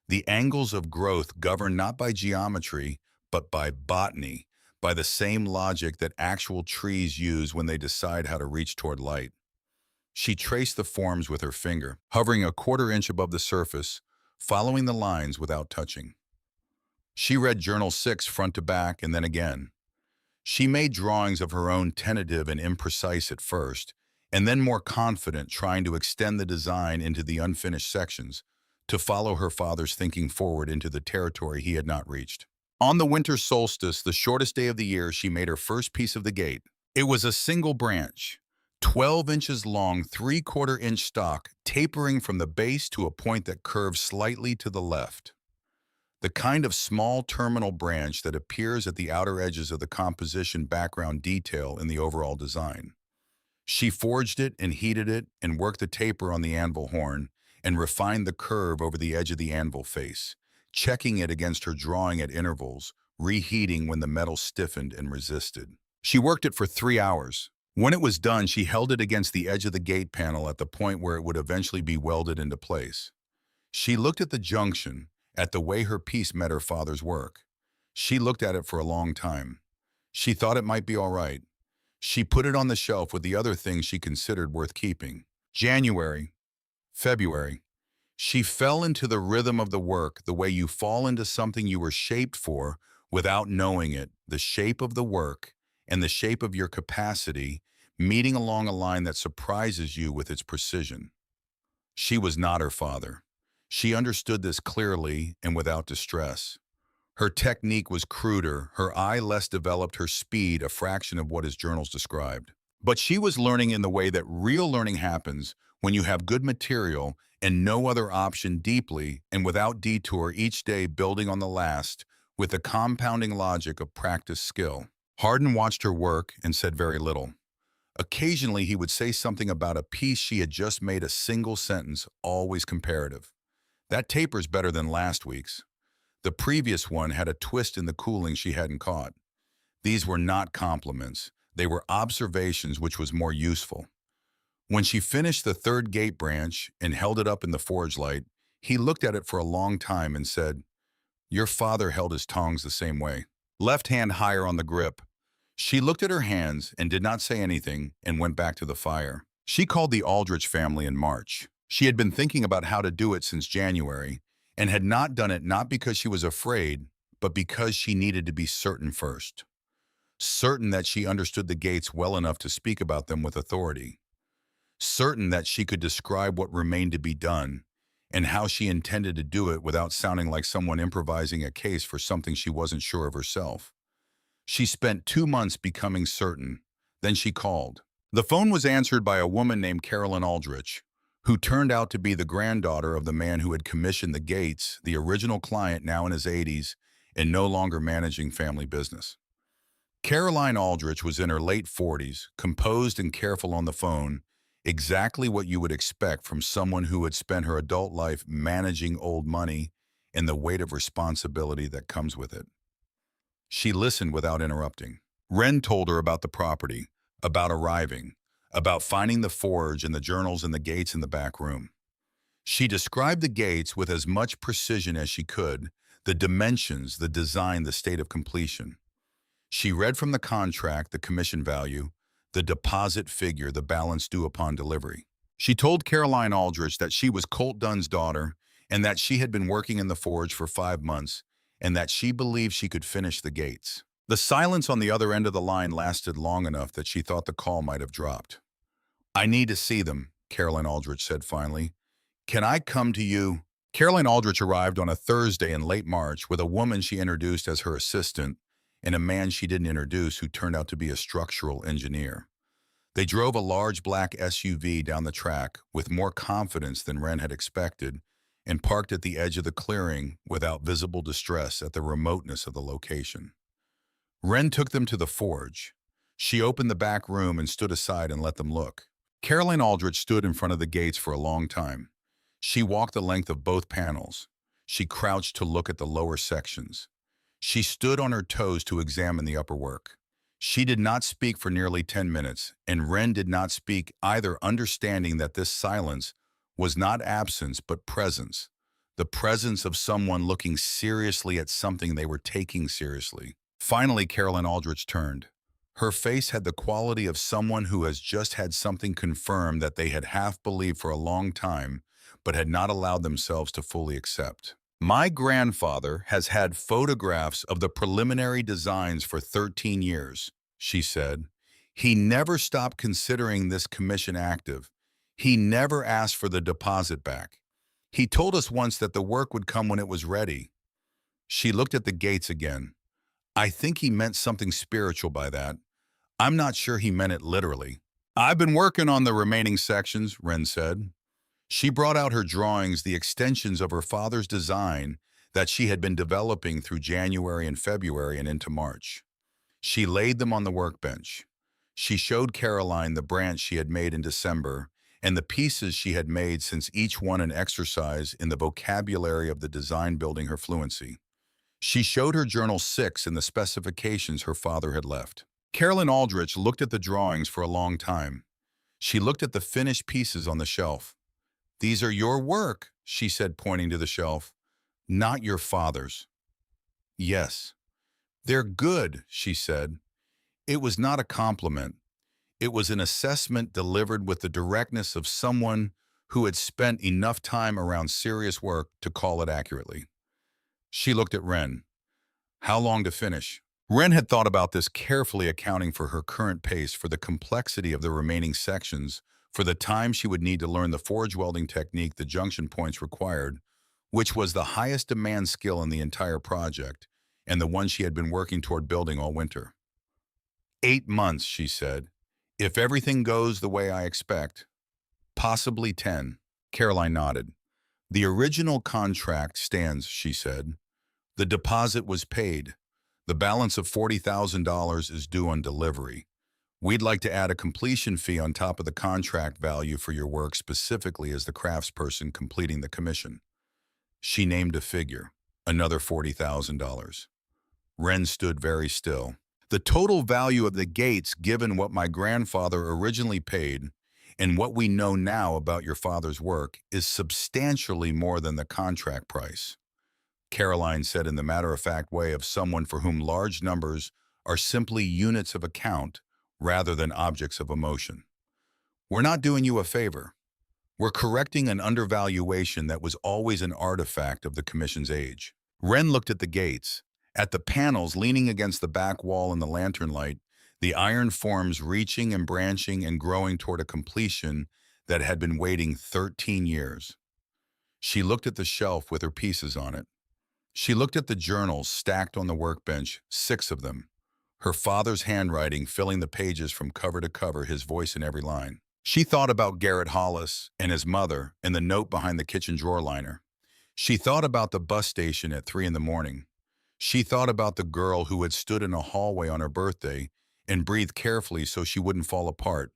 The angles of growth governed not by geometry, but by botany, by the same logic that actual trees use when they decide how to reach toward light. She traced the forms with her finger, hovering a quarter inch above the surface, following the lines without touching. She read Journal 6 front to back and then again. She made drawings of her own, tentative and imprecise at first, and then more confident, trying to extend the design into the unfinished sections, to follow her father's thinking forward into the territory he had not reached. On the winter solstice, the shortest day of the year, she made her first piece of the gate. It was a single branch, 12 inches long, 3/4 inch stalk, tapering from the base to a point that curved slightly to the left. The kind of small terminal branch that appears at the outer edges of the composition background detail in the overall design. She forged it and heated it and worked the taper on the anvil horn and refined the curve over the edge of the anvil face, checking it against her drawing at intervals, reheating when the metal stiffened and resisted. She worked it for 3 hours. When it was done, she held it against the edge of the gate panel at the point where it would eventually be welded into place. She looked at the junction, at the way her piece met her father's work. She looked at it for a long time. She thought it might be all right. She put it on the shelf with the other things she considered worth keeping. January, February. She fell into the rhythm of the work, the way you fall into something you were shaped for without knowing it, the shape of the work and the shape of your capacity, meeting along a line that surprises you with its precision. She was not her father. She understood this clearly and without distress. Her technique was cruder, her eye less developed, her speed a fraction of what his journals described. But she was learning in the way that real learning happens when you have good material and no other option, deeply and without detour, each day building on the last with the compounding logic of practice skill. Hardin watched her work and said very little. Occasionally he would say something about a piece she had just made, a single sentence, always comparative. That taper's better than last week's. The previous one had a twist in the cooling she hadn't caught. These were not compliments. They were observations, which was more useful. When she finished the third gate branch and held it up in the forge light, he looked at it for a long time and said, "Your father held his tongs the same way. Left hand higher on the grip." She looked at her hands and did not say anything and went back to the fire. She called the Aldrich family in March. She had been thinking about how to do it since January and had not done it, not because she was afraid, but because she needed to be certain first. Certain that she understood the gates well enough to speak about them with authority. Certain that she could describe what remained to be done and how she intended to do it without sounding like someone improvising a case for something she wasn't sure of herself. She spent 2 months becoming certain. Then she called. The phone was answered by a woman named Carolyn Aldrich, who turned out to be the granddaughter of the man who had commissioned the gates, the original client now in his 80s and no longer managing family business. Caroline Aldrich was in her late 40s, composed and careful on the phone, exactly what you would expect from someone who had spent her adult life managing old money and the weight of responsibility that comes with it. She listened without interrupting. Wren told her about the property, about arriving, about finding the forge and the journals and the gates in the back room. She described the gates with as much precision as she could, the dimensions, the design, the state of completion. She read from the contract the commission value, the deposit figure, the balance due upon delivery. She told Caroline Aldrich that she was Colt Dunn's daughter and that she had been working in the forge for 5 months and that she believed she could finish the gates. The silence on the other end of the line lasted long enough that she thought the call might have dropped. "I need to see them," Caroline Aldrich said finally. "Can I come to you?" Caroline Aldrich arrived on a Thursday in late March with a woman she introduced as her assistant and a man she didn't introduce who turned out to be a structural engineer. They drove a large black SUV down the track with more confidence than Wren had expected and parked at the edge of the clearing without visible distress at the remoteness of the location. Wren took them to the forge. She opened the back room and stood aside and let them look. Caroline Aldrich stood in front of the gates for a long time. She walked the length of both panels. She crouched to look at the lower sections. She stood on her toes to examine the upper work. She did not speak for nearly 10 minutes, and Wren did not speak either, understanding that this silence was not absence but presence, the presence of someone looking seriously at something they were taking seriously. Finally, Carolyn Aldrich turned. Her face had the quality of someone who has just had something confirmed that they had half believed for a long time, but had not allowed themselves to fully accept. My grandfather has had photographs of the preliminary designs for 13 years, she said. He never stopped considering this commission active. He never asked for the deposit back. He told us once that the work would come when it was ready. She looked at the gates again. I think he meant something spiritual by that. I'm not sure he meant it literally. I've been working on the remaining sections, Wren said. She brought out her drawings, the extensions of her father's design that she had been developing through January and February and into March. She laid them on the workbench. She showed Caroline the branch she had made in December and the pieces she had made since, each one an exercise in the vocabulary of the design, building her fluency. She showed her Journal 6 and the specifications her father had left. Carolyn Aldrich looked at the drawings for a long time. She looked at the finished pieces on the shelf. "These are your work," she said, pointing to the shelf. "Not your father's." "Yes." "They're good," she said. It was not a compliment. It was an assessment delivered with the directness of someone who had spent enough time around serious work to call it accurately. She looked at Wren. "How long to finish?" Wren had thought about this carefully, accounting for her current pace, for the complexity of the remaining sections, for the time she would need to learn the forge welding technique the junction points required, which was the highest demand skill in the entire project, and the one she had been working toward building all winter. 8 months, she said. "If everything goes the way I expect." "Possibly 10. Caroline nodded. "The original contract stands," she said. "The deposit was paid. The balance of $40,000 is due on delivery. We'd like to add a completion fee on top of the contract value for your work, specifically as the craftsperson completing the commission." She named a figure, another $40,000. Wren stood very still. "The total value of the gates, given what my grandfather originally paid and what we know now about your father's work, is substantially more than the contract price," Caroline said, in the matter-of-fact way of someone for whom large numbers are simply units of account rather than objects of emotion. "We're not doing you a favor. We're correcting an undervaluation that was always an artifact of the commission's age." Wren looked at the gates, at the panels leaning against the back wall in the lantern light, the iron forms reaching and branching and growing toward a completion that had been waiting 13 years. She looked at the shelf with her pieces on it. She looked at the journals stacked on the workbench, 6 of them, her father's handwriting filling the pages from cover to cover, his voice in every line. She thought about Garrett Hollis and his mother and the note behind the kitchen drawer liner. She thought about the bus station at 3 in the morning. She thought about the girl who had stood in a hallway on her birthday and breathed carefully so she wouldn't fall apart.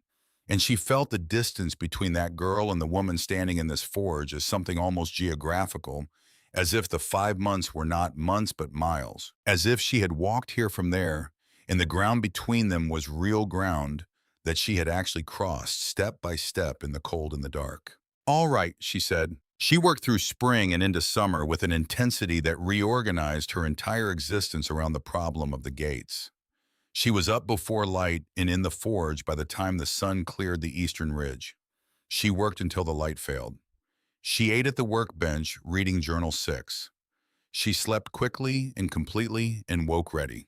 And she felt the distance between that girl and the woman standing in this forge as something almost geographical, as if the 5 months were not months but miles, as if she had walked here from there, and the ground between them was real ground that she had actually crossed step by step in the cold and the dark. "All right," she said. She worked through spring and into summer with an intensity that reorganized her entire existence around the problem of the gates. She was up before light and in the forge by the time the sun cleared the eastern ridge. She worked until the light failed. She ate at the workbench, reading Journal 6. She slept quickly and completely and woke ready.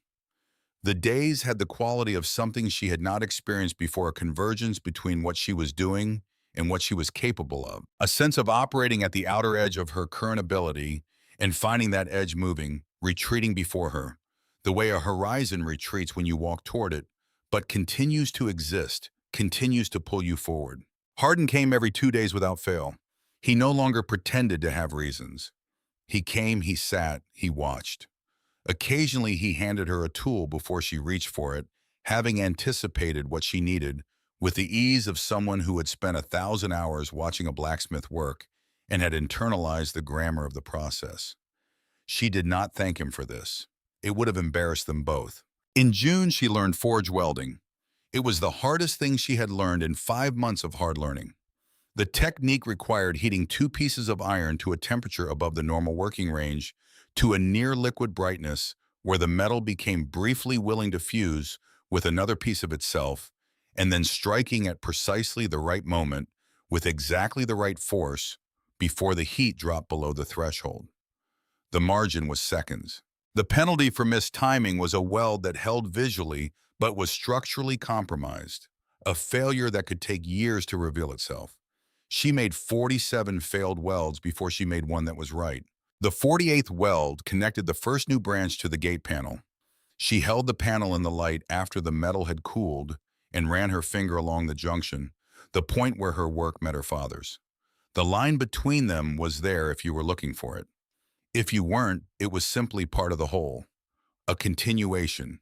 The days had the quality of something she had not experienced before, a convergence between what she was doing and what she was capable of, a sense of operating at the outer edge of her current ability and finding that edge moving, retreating before her, the way a horizon retreats when you walk toward it, but continues to exist, continues to pull you forward. Hardin came every 2 days without fail. He no longer pretended to have reasons. He came, he sat, he watched. Occasionally he handed her a tool before she reached for it, having anticipated what she needed, with the ease of someone who had spent 1,000 hours watching a blacksmith work and had internalized the grammar of the process. She did not thank him for this. It would have embarrassed them both. In June, she learned forge welding. It was the hardest thing she had learned in 5 months of hard learning. The technique required heating 2 pieces of iron to a temperature above the normal working range to a near liquid brightness where the metal became briefly willing to fuse with another piece of itself, and then striking at precisely the right moment with exactly the right force before the heat dropped below the threshold. The margin was seconds. The penalty for mistiming was a weld that held visually but was structurally compromised, a failure that could take years to reveal itself. She made 47 failed welds before she made one that was right. The 48th weld connected the first new branch to the gate panel. She held the panel in the light after the metal had cooled and ran her finger along the junction, the point where her work met her father's. The line between them was there if you were looking for it. If you weren't, it was simply part of the whole, a continuation.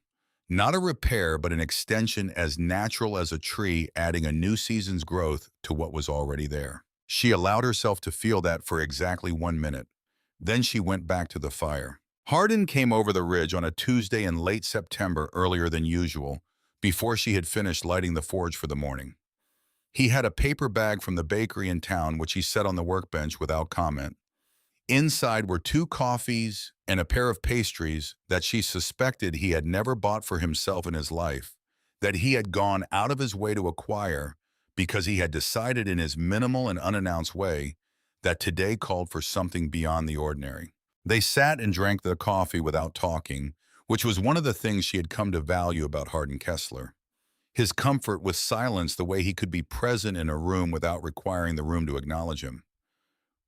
Not a repair, but an extension as natural as a tree adding a new season's growth to what was already there. She allowed herself to feel that for exactly 1 minute. Then she went back to the fire. Hardin came over the ridge on a Tuesday in late September earlier than usual, before she had finished lighting the forge for the morning. He had a paper bag from the bakery in town which he set on the workbench without comment. Inside were 2 coffees and a pair of pastries that she suspected he had never bought for himself in his life, that he had gone out of his way to acquire because he had decided in his minimal and unannounced way that today called for something beyond the ordinary. They sat and drank the coffee without talking, which was one of the things she had come to value about Hardin Kessler. His comfort with silence, the way he could be present in a room without requiring the room to acknowledge him.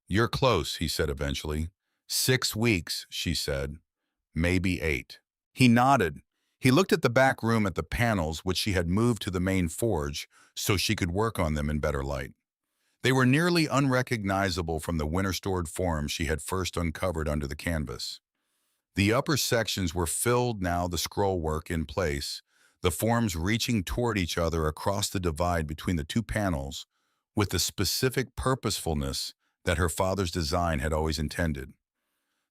"You're close," he said eventually. "6 weeks," she said. "Maybe 8." He nodded. He looked at the back room at the panels which she had moved to the main forge so she could work on them in better light. They were nearly unrecognizable from the winter-stored forms she had first uncovered under the canvas. The upper sections were filled now, the scroll work in place, the forms reaching toward each other across the divide between the 2 panels with the specific purposefulness that her father's design had always intended.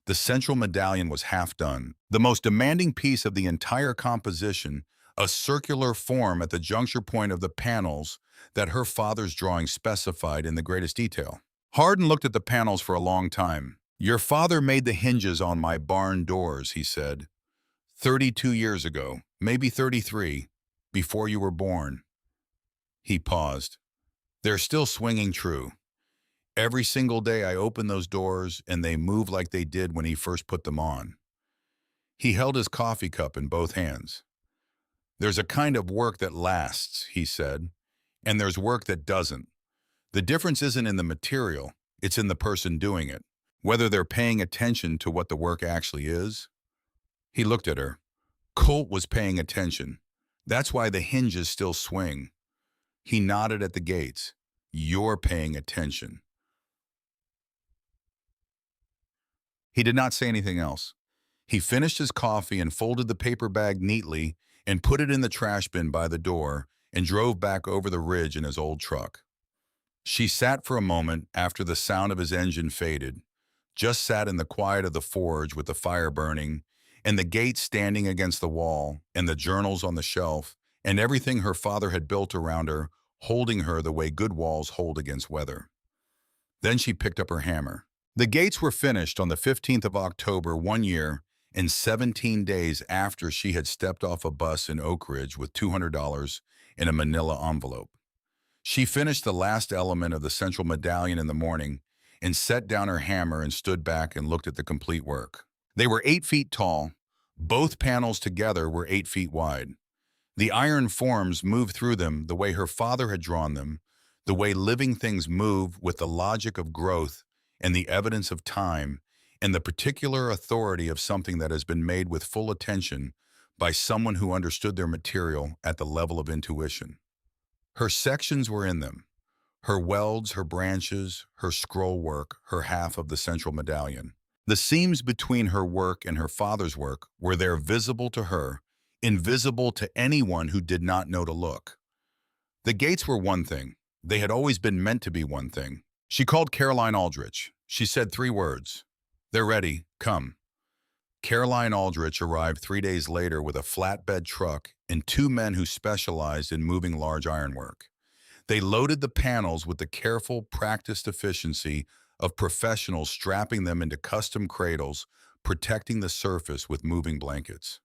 The central medallion was half done, the most demanding piece of the entire composition, a circular form at the juncture point of the panels that her father's drawing specified in the greatest detail. Hardin looked at the panels for a long time. "Your father made the hinges on my barn doors," he said. 32 years ago, maybe 33, before you were born." He paused. "They're still swinging true. Every single day I open those doors and they move like they did when he first put them on." He held his coffee cup in both hands. "There's a kind of work that lasts," he said, "and there's work that doesn't. The difference isn't in the material, it's in the person doing it, whether they're paying attention to what the work actually is." He looked at her. Colt was paying attention. "That's why the hinges still swing." He nodded at the gates. "You're paying attention." He did not say anything else. He finished his coffee and folded the paper bag neatly and put it in the trash bin by the door and drove back over the ridge in his old truck. She sat for a moment after the sound of his engine faded, just sat in the quiet of the forge with the fire burning and the gate standing against the wall and the journals on the shelf and everything her father had built around her, holding her the way good walls hold against weather. Then she picked up her hammer. The gates were finished on the 15th of October, 1 year and 17 days after she had stepped off a bus in Oak Ridge with $200 in a manila envelope. She finished the last element of the central medallion in the morning and set down her hammer and stood back and looked at the complete work. They were 8 feet tall. Both panels together were 8 feet wide. The iron forms moved through them the way her father had drawn them, the way living things move with the logic of growth and the evidence of time and the particular authority of something that has been made with full attention by someone who understood their material at the level of intuition. Her sections were in them, her welds, her branches, her scroll work, her half of the central medallion. The seams between her work and her father's work were there, visible to her, invisible to anyone who did not know to look. The gates were one thing. They had always been meant to be one thing. She called Caroline Aldrich. She said 3 words. "They're ready. Come." Caroline Aldrich arrived 3 days later with a flatbed truck and two men who specialized in moving large ironwork. They loaded the panels with the careful, practiced efficiency of professionals strapping them into custom cradles, protecting the surface with moving blankets.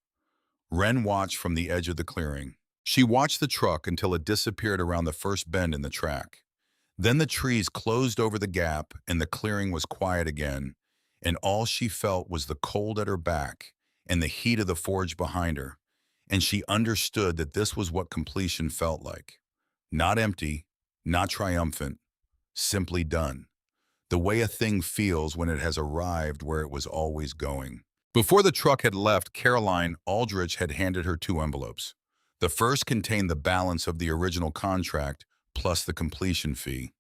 Wren watched from the edge of the clearing. She watched the truck until it disappeared around the first bend in the track. Then the trees closed over the gap and the clearing was quiet again, and all she felt was the cold at her back and the heat of the forge behind her, and she understood that this was what completion felt like. Not empty, not triumphant, simply done. The way a thing feels when it has arrived where it was always going. Before the truck had left, Caroline Aldrich had handed her two envelopes. The first contained the balance of the original contract plus the completion fee.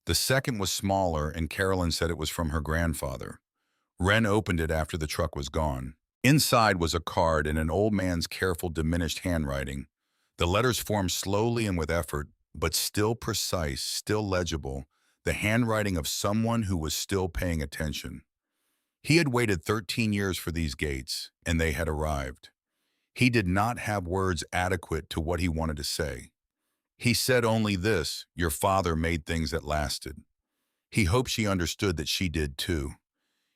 The second was smaller, and Carolyn said it was from her grandfather. Wren opened it after the truck was gone. Inside was a card in an old man's careful, diminished handwriting. The letters formed slowly and with effort, but still precise, still legible, the handwriting of someone who was still paying attention. He had waited 13 years for these gates, and they had arrived. He did not have words adequate to what he wanted to say. He said only this: your father made things that lasted. He hoped she understood that she did too.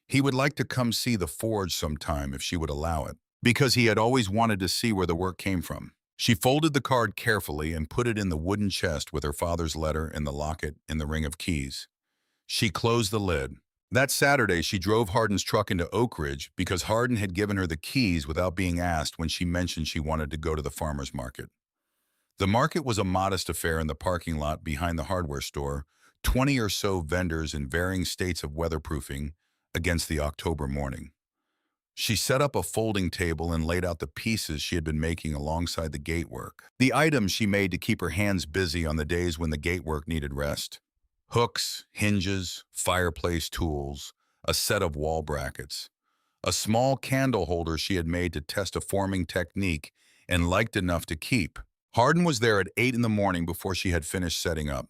He would like to come see the forge sometime if she would allow it, because he had always wanted to see where the work came from. She folded the card carefully and put it in the wooden chest with her father's letter and the locket and the ring of keys. She closed the lid. That Saturday, she drove Hardin's truck into Oak Ridge because Hardin had given her the keys without being asked when she mentioned she wanted to go to the farmer's market. The market was a modest affair in the parking lot behind the hardware store, 20 or so vendors in varying states of weatherproofing against the October morning. She set up a folding table and laid out the pieces she had been making alongside the gatework. The items she made to keep her hands busy on the days when the gatework needed rest. Hooks, hinges, fireplace tools, a set of wall brackets. A small candle holder she had made to test a forming technique and liked enough to keep. Hardin was there at 8 in the morning before she had finished setting up.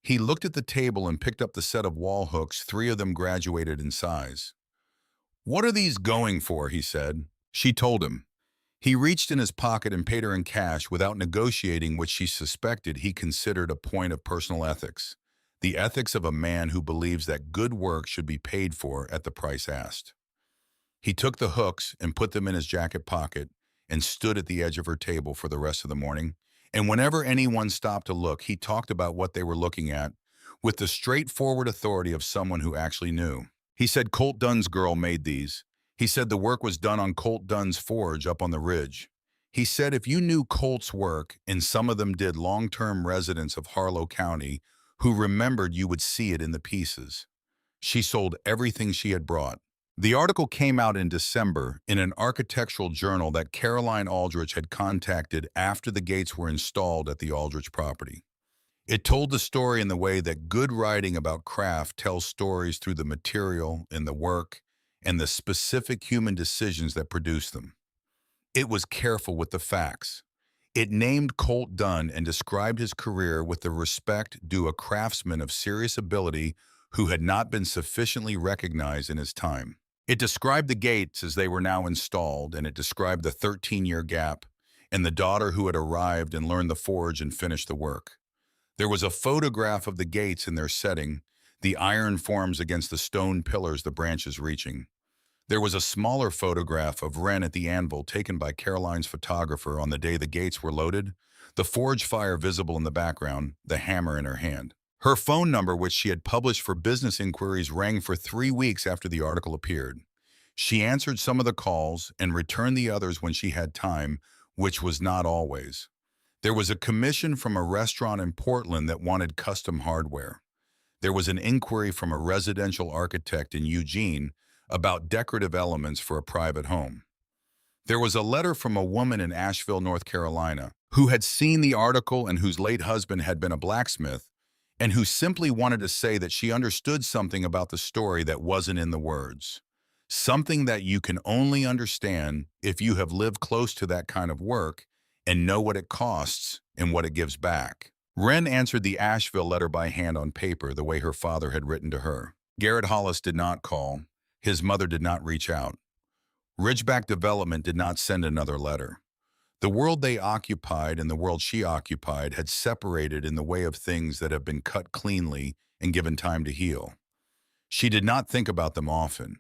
He looked at the table and picked up the set of wall hooks, 3 of them graduated in size. "What are these going for?" he said. She told him. He reached in his pocket and paid her in cash without negotiating what she suspected he considered a point of personal ethics. The ethics of a man who believes that good work should be paid for at the price asked. He took the hooks and put them in his jacket pocket and stood at the edge of her table for the rest of the morning. And whenever anyone stopped to look, he talked about what they were looking at with the straightforward authority of someone who actually knew. He said Colt Dunn's girl made these. He said the work was done on Colt Dunn's forge up on the ridge. He said if you knew Colt's work, and some of them did, long-term residents of Harlow County who remembered, you would see it in the pieces. She sold everything she had brought. The article came out in December in an architectural journal that Caroline Aldrich had contacted after the gates were installed at the Aldrich property. It told the story in the way that good writing about craft tells stories through the material and the work and the specific human decisions that produce them. It was careful with the facts. It named Colt Dunn and described his career with the respect due a craftsman of serious ability who had not been sufficiently recognized in his time. It described the gates as they were now installed, and it described the 13-year gap and the daughter who had arrived and learned the forge and finished the work. There was a photograph of the gates in their setting, the iron forms against the stone pillars, the branches reaching. There was a smaller photograph of Wren at the anvil taken by Caroline's photographer on the day the gates were loaded, the forge fire visible in the background, the hammer in her hand. Her phone number, which she had published for business inquiries, rang for 3 weeks after the article appeared. She answered some of the calls and returned the others when she had time, which was not always. There was a commission from a restaurant in Portland that wanted custom hardware. There was an inquiry from a residential architect in Eugene about decorative elements for a private home. There was a letter from a woman in Asheville, North Carolina, who had seen the article and whose late husband had been a blacksmith, and who simply wanted to say that she understood something about the story that wasn't in the words. Something that you can only understand if you have lived close to that kind of work and know what it costs and what it gives back. Wren answered the Asheville letter by hand on paper the way her father had written to her. Garrett Hollis did not call. His mother did not reach out. Ridgeback Development did not send another letter. The world they occupied and the world she occupied had separated in the way of things that have been cut cleanly and given time to heal. She did not think about them often.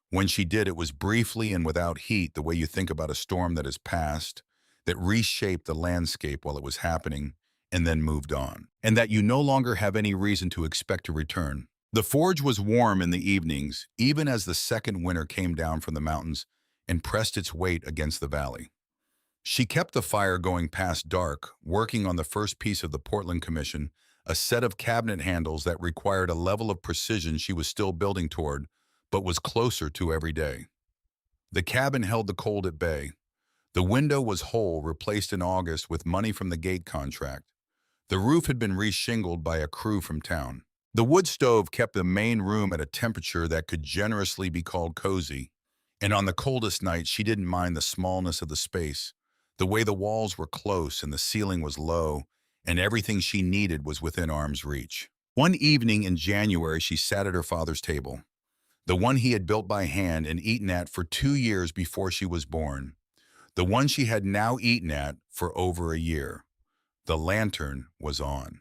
When she did, it was briefly and without heat, the way you think about a storm that has passed, that reshaped the landscape while it was happening, and then moved on, and that you no longer have any reason to expect to return. The forge was warm in the evenings, even as the second winter came down from the mountains and pressed its weight against the valley. She kept the fire going past dark, working on the first piece of the Portland Commission, a set of cabinet handles that required a level of precision she was still building toward, but was closer to every day. The cabin held the cold at bay. The window was whole, replaced in August with money from the gate contract. The roof had been reshingled by a crew from town. The wood stove kept the main room at a temperature that could generously be called cozy, and on the coldest night she didn't mind the smallness of the space, the way the walls were close and the ceiling was low, and everything she needed was within arm's reach. One evening in January, she sat at her father's table, the one he had built by hand and eaten at for 2 years before she was born, the one she had now eaten at for over a year. The lantern was on.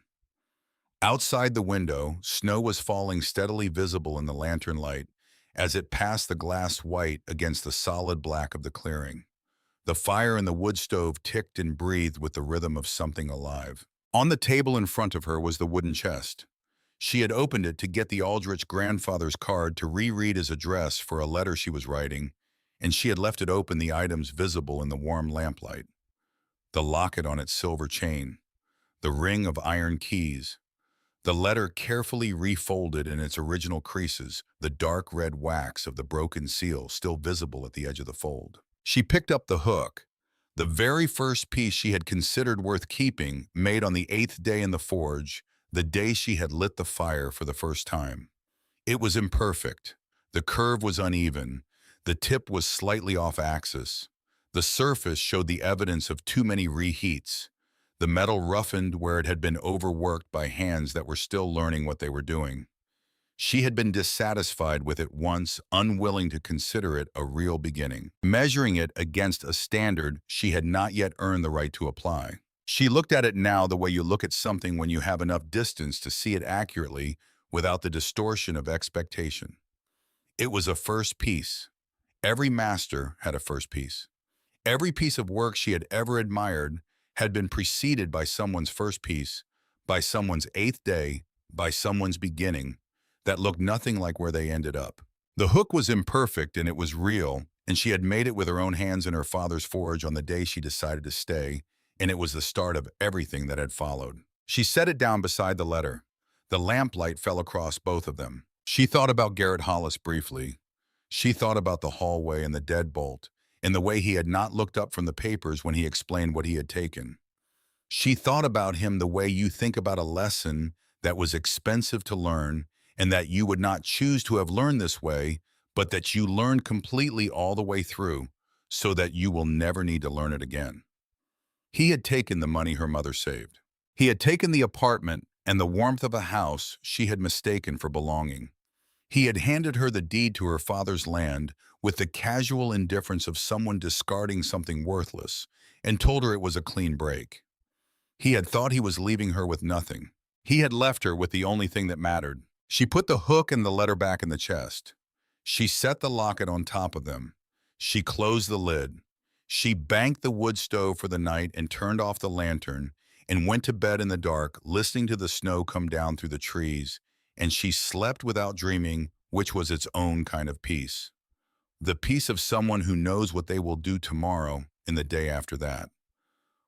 Outside the window, snow was falling, steadily visible in the lantern light as it passed the glass white against the solid black of the clearing. The fire in the wood stove ticked and breathed with the rhythm of something alive. On the table in front of her was the wooden chest. She had opened it to get the Aldrich grandfather's card to reread his address for a letter she was writing, and she had left it open, the items visible in the warm lamplight. The locket on its silver chain, the ring of iron keys, the letter carefully refolded in its original creases, the dark red wax of the broken seal still visible at the edge of the fold. She picked up the hook, the very first piece she had considered worth keeping, made on the 8th day in the forge, the day she had lit the fire for the first time. It was imperfect. The curve was uneven. The tip was slightly off axis. The surface showed the evidence of too many reheats. The metal roughened where it had been overworked by hands that were still learning what they were doing. She had been dissatisfied with it once, unwilling to consider it a real beginning, measuring it against a standard she had not yet earned the right to apply. She looked at it now the way you look at something when you have enough distance to see it accurately without the distortion of expectation. It was a first piece. Every master had a first piece. Every piece of work she had ever admired had been preceded by someone's first piece, by someone's 8th day, by someone's beginning, that looked nothing like where they ended up. The hook was imperfect and it was real, and she had made it with her own hands in her father's forge on the day she decided to stay, and it was the start of everything that had followed. She set it down beside the letter. The lamplight fell across both of them. She thought about Garrett Hollis briefly. She thought about the hallway and the deadbolt, and the way he had not looked up from the papers when he explained what he had taken. She thought about him the way you think about a lesson that was expensive to learn, and that you would not choose to have learned this way, but that you learned completely all the way through, so that you will never need to learn it again. He had taken the money her mother saved. He had taken the apartment and the warmth of a house she had mistaken for belonging. He had handed her the deed to her father's land with the casual indifference of someone discarding something worthless, and told her it was a clean break. He had thought he was leaving her with nothing. He had left her with the only thing that mattered. She put the hook and the letter back in the chest. She set the locket on top of them. She closed the lid. She banked the wood stove for the night and turned off the lantern and went to bed in the dark, listening to the snow come down through the trees, and she slept without dreaming, which was its own kind of peace. The peace of someone who knows what they will do tomorrow and the day after that.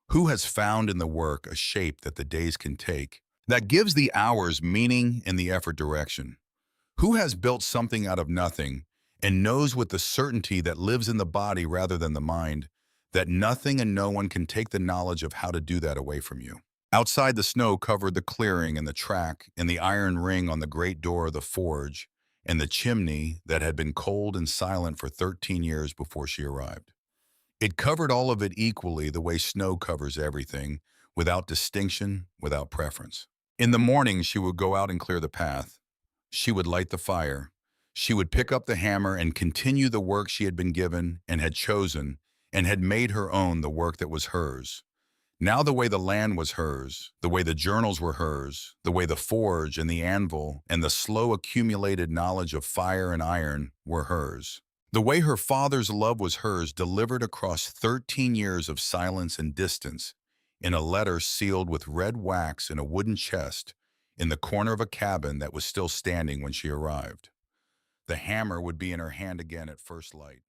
Who has found in the work a shape that the days can take, that gives the hours meaning and the effort direction? Who has built something out of nothing and knows with the certainty that lives in the body rather than the mind, that nothing and no one can take the knowledge of how to do that away from you? Outside, the snow covered the clearing and the track and the iron ring on the great door of the forge and the chimney that had been cold and silent for 13 years before she arrived. It covered all of it equally, the way snow covers everything, without distinction, without preference. In the morning, she would go out and clear the path. She would light the fire. She would pick up the hammer and continue the work she had been given and had chosen, and had made her own the work that was hers. Now the way the land was hers, the way the journals were hers, the way the forge and the anvil and the slow accumulated knowledge of fire and iron were hers. The way her father's love was hers, delivered across 13 years of silence and distance, in a letter sealed with red wax in a wooden chest in the corner of a cabin that was still standing when she arrived. The hammer would be in her hand again at first light.